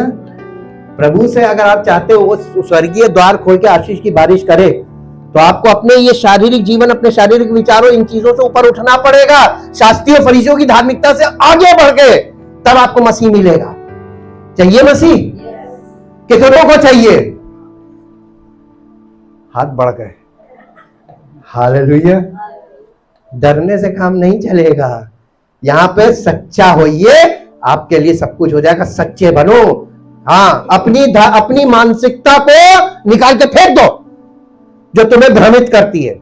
प्रभु से अगर आप चाहते हो वो स्वर्गीय द्वार खोल के आशीष की बारिश करे, तो आपको अपने ये शारीरिक जीवन, अपने शारीरिक विचारों, इन चीजों से ऊपर उठना पड़ेगा। शास्त्रीय फरीसियों की धार्मिकता से आगे बढ़ के तब आपको मसीह मिलेगा। चाहिए मसीह? कितनों को चाहिए? हाथ बढ़ गए। हालेलुया। डरने से काम नहीं चलेगा, यहां पे सच्चा होइए, आपके लिए सब कुछ हो जाएगा। सच्चे बनो। हाँ, अपनी मानसिकता को निकाल के फेंक दो जो तुम्हें भ्रमित करती है।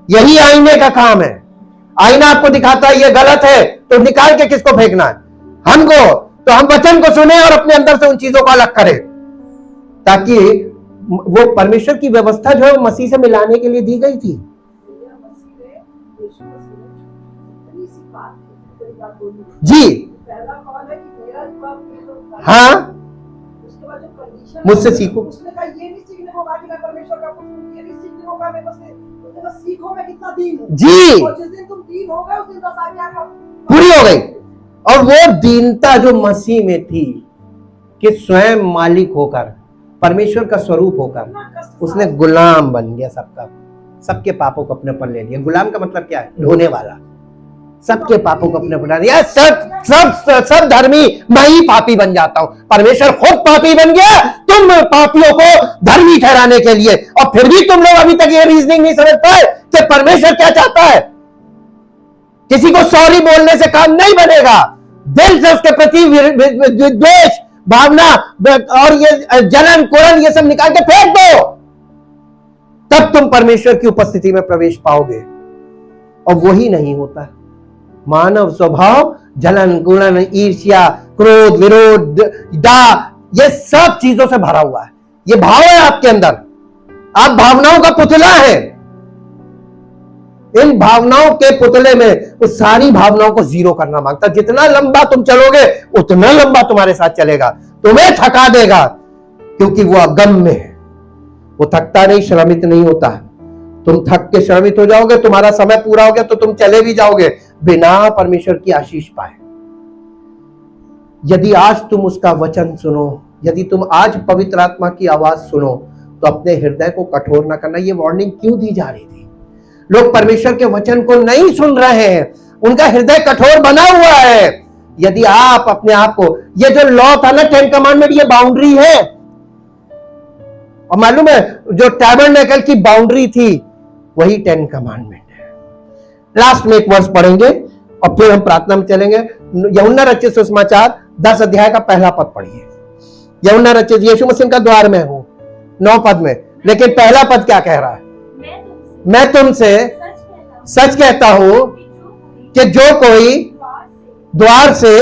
यही आईने का काम है। आईना आपको दिखाता है ये गलत है, तो निकाल के किसको फेंकना है? हमको। तो हम वचन को सुने और अपने अंदर से उन चीजों को अलग करें, ताकि वो परमेश्वर की व्यवस्था जो है मसीह से मिलाने के लिए दी गई थी। जी हाँ, मुझसे सीखो। उसने कहा ये नहीं सीखने को बाकी मैं परमेश्वर का पुत्र हूं, ये नहीं सीखने को कहा मैं बस सीखो मैं कितना दीन हूं। जी, और जिस दिन तुम दीन हो गए उस दिन सारी आज्ञा पूरी हो गई। और वो दीनता जो मसीह में थी कि स्वयं मालिक होकर, परमेश्वर का स्वरूप होकर, उसने गुलाम बन गया सबका, सबके पापों को अपने पर ले लिया। गुलाम का मतलब क्या है? ढोने वाला। सबके पापों को अपने बना दिया। सब धर्मी, मैं ही पापी बन जाता हूं। परमेश्वर खुद पापी बन गया तुम पापियों को धर्मी ठहराने के लिए। और फिर भी तुम लोग अभी तक ये रीजनिंग नहीं समझ पाए कि परमेश्वर क्या चाहता है। किसी को सॉरी बोलने से काम नहीं बनेगा। दिल से उसके प्रति द्वेष भावना और ये जलन कुरन ये सब निकाल के फेंक दो, तब तुम परमेश्वर की उपस्थिति में प्रवेश पाओगे। और वही नहीं होता। मानव स्वभाव जलन गुणन ईर्ष्या क्रोध विरोध दा ये सब चीजों से भरा हुआ है। ये भाव है आपके अंदर, आप भावनाओं का पुतला है। इन भावनाओं के पुतले में वो सारी भावनाओं को जीरो करना मांगता। जितना लंबा तुम चलोगे उतना लंबा तुम्हारे साथ चलेगा, तुम्हें थका देगा, क्योंकि वो अगम्य है। वो थकता नहीं, श्रमित नहीं होता। तुम थक के श्रमित हो जाओगे, तुम्हारा समय पूरा हो गया तो तुम चले भी जाओगे बिना परमेश्वर की आशीष पाए। यदि आज तुम उसका वचन सुनो, यदि तुम आज पवित्र आत्मा की आवाज सुनो, तो अपने हृदय को कठोर ना करना। ये वार्निंग क्यों दी जा रही थी? लोग परमेश्वर के वचन को नहीं सुन रहे हैं, उनका हृदय कठोर बना हुआ है। यदि आप अपने आप को, ये जो लॉ था ना 10 कमांडमेंट, ये बाउंड्री है। और मालूम है जो टैबरनेकल की बाउंड्री थी वही 10 कमांडमेंट है। लास्ट में एक वर्ष पढ़ेंगे और फिर हम प्रार्थना में चलेंगे। यूहन्ना रचित सुसमाचार 10 अध्याय का पहला पद पढ़िए। यूहन्ना रचित, यीशु मसीह का द्वार में हूं 9 पद में, लेकिन पहला पद क्या कह रहा है? मैं तुमसे सच कहता हूं कि जो कोई द्वार से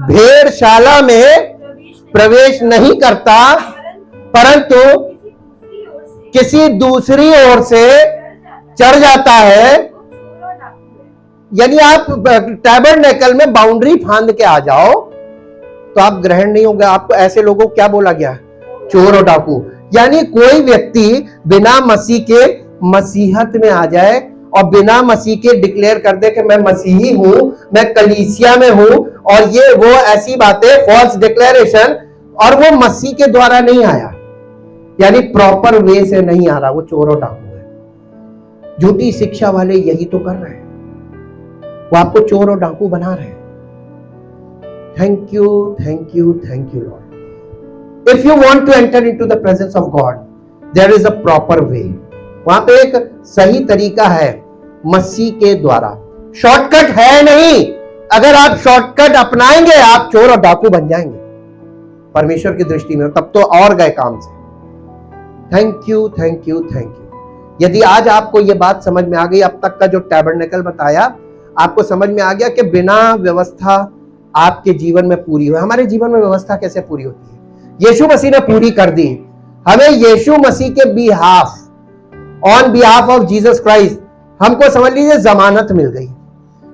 भेड़शाला में प्रवेश नहीं करता परंतु किसी दूसरी ओर से चढ़ जाता है। यानी आप टैबरनेकल में बाउंड्री फांद के आ जाओ तो आप ग्रहण नहीं होगा। आपको ऐसे लोगों को क्या बोला गया? चोर और डाकू। यानी कोई व्यक्ति बिना मसीह के मसीहत में आ जाए और बिना मसीह के डिक्लेयर कर दे कि मैं मसीही हूं, मैं कलीसिया में हूं, और ये वो ऐसी बातें, फॉल्स डिक्लेरेशन, और वो मसीह के द्वारा नहीं आया, यानी प्रॉपर वे से नहीं आ रहा, वो चोर और डाकू है। झूठी शिक्षा वाले यही तो कर रहे हैं, वो आपको चोर और डाकू बना रहे हैं। Thank you, thank you, thank you Lord. If you want to enter into the presence of God, there is a proper way. वहां पे एक सही तरीका है मसीह के द्वारा, शॉर्टकट है नहीं। अगर आप शॉर्टकट अपनाएंगे आप चोर और डाकू बन जाएंगे परमेश्वर की दृष्टि में, तब तो और गए काम से। Thank you, thank you, thank you. यदि आज आपको यह बात समझ में आ गई, अब तक का जो टैबरनेकल बताया आपको समझ में आ गया कि बिना व्यवस्था आपके जीवन में पूरी हो। हमारे जीवन में व्यवस्था कैसे पूरी होती है? यीशु मसीह ने पूरी कर दी। हमें यीशु मसीह के behalf, on behalf of Jesus Christ, हमको समझ लीजिए जमानत मिल गई।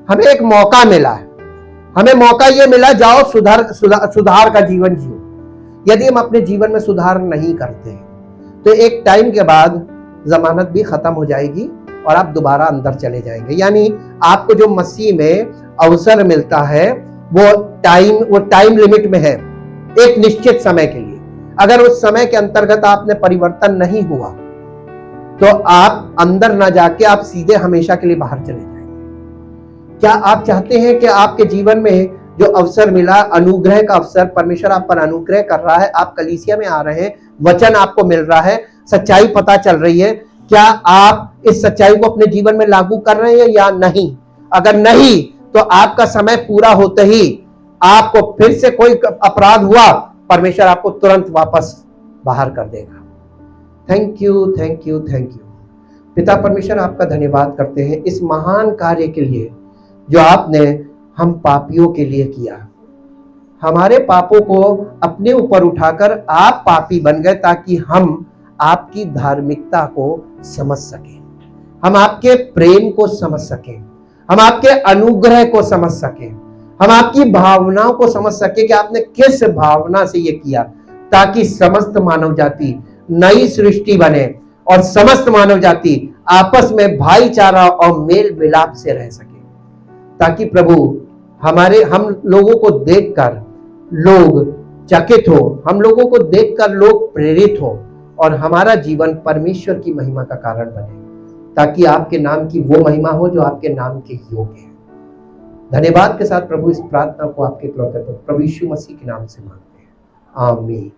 हमें एक मौका मिला है, हमें मौका यह मिला, जाओ सुधार का जीवन जियो। यदि हम अपने जीवन में सुधार नहीं करते तो एक टाइम के बाद जमानत भी खत्म हो जाएगी और आप दोबारा अंदर चले जाएंगे। यानी आपको जो मसीह में अवसर मिलता है वो टाइम लिमिट में है, एक निश्चित समय के लिए। अगर उस समय के अंतर्गत आपने परिवर्तन नहीं हुआ तो आप अंदर ना जाके आप सीधे हमेशा के लिए बाहर चले जाएंगे। क्या आप चाहते हैं कि आपके जीवन में जो अवसर मिला, अनुग्रह का अवसर, परमेश्वर आप पर अनुग्रह कर रहा है, आप कलीसिया में आ रहे हैं, वचन आपको मिल रहा है, सच्चाई पता चल रही है, क्या आप इस सच्चाई को अपने जीवन में लागू कर रहे हैं या नहीं? अगर नहीं तो आपका समय पूरा होते ही आपको फिर से कोई अपराध हुआ, परमेश्वर आपको तुरंत वापस बाहर कर देगा। Thank you, thank you, thank you. पिता परमेश्वर, आपका धन्यवाद करते हैं इस महान कार्य के लिए जो आपने हम पापियों के लिए किया। हमारे पापों को अपने ऊपर उठाकर आप पापी बन गए ताकि हम आपकी धार्मिकता को समझ सकें, हम आपके प्रेम को समझ सकें, हम आपके अनुग्रह को समझ सकें, हम आपकी भावनाओं को समझ सकें कि आपने किस भावना से ये किया, ताकि समस्त मानव जाति नई सृष्टि बने और समस्त मानव जाति आपस में भाईचारा और मेल मिलाप से रह सके। ताकि प्रभु हम लोगों को देखकर लोग चकित हो, हम लोगों को देखकर लोग प्रेरित हो और हमारा जीवन परमेश्वर की महिमा का कारण बने, ताकि आपके नाम की वो महिमा हो जो आपके नाम के योग्य है। धन्यवाद के साथ प्रभु इस प्रार्थना को आपके प्रभु यीशु मसीह के नाम से मांगते हैं, आमीन।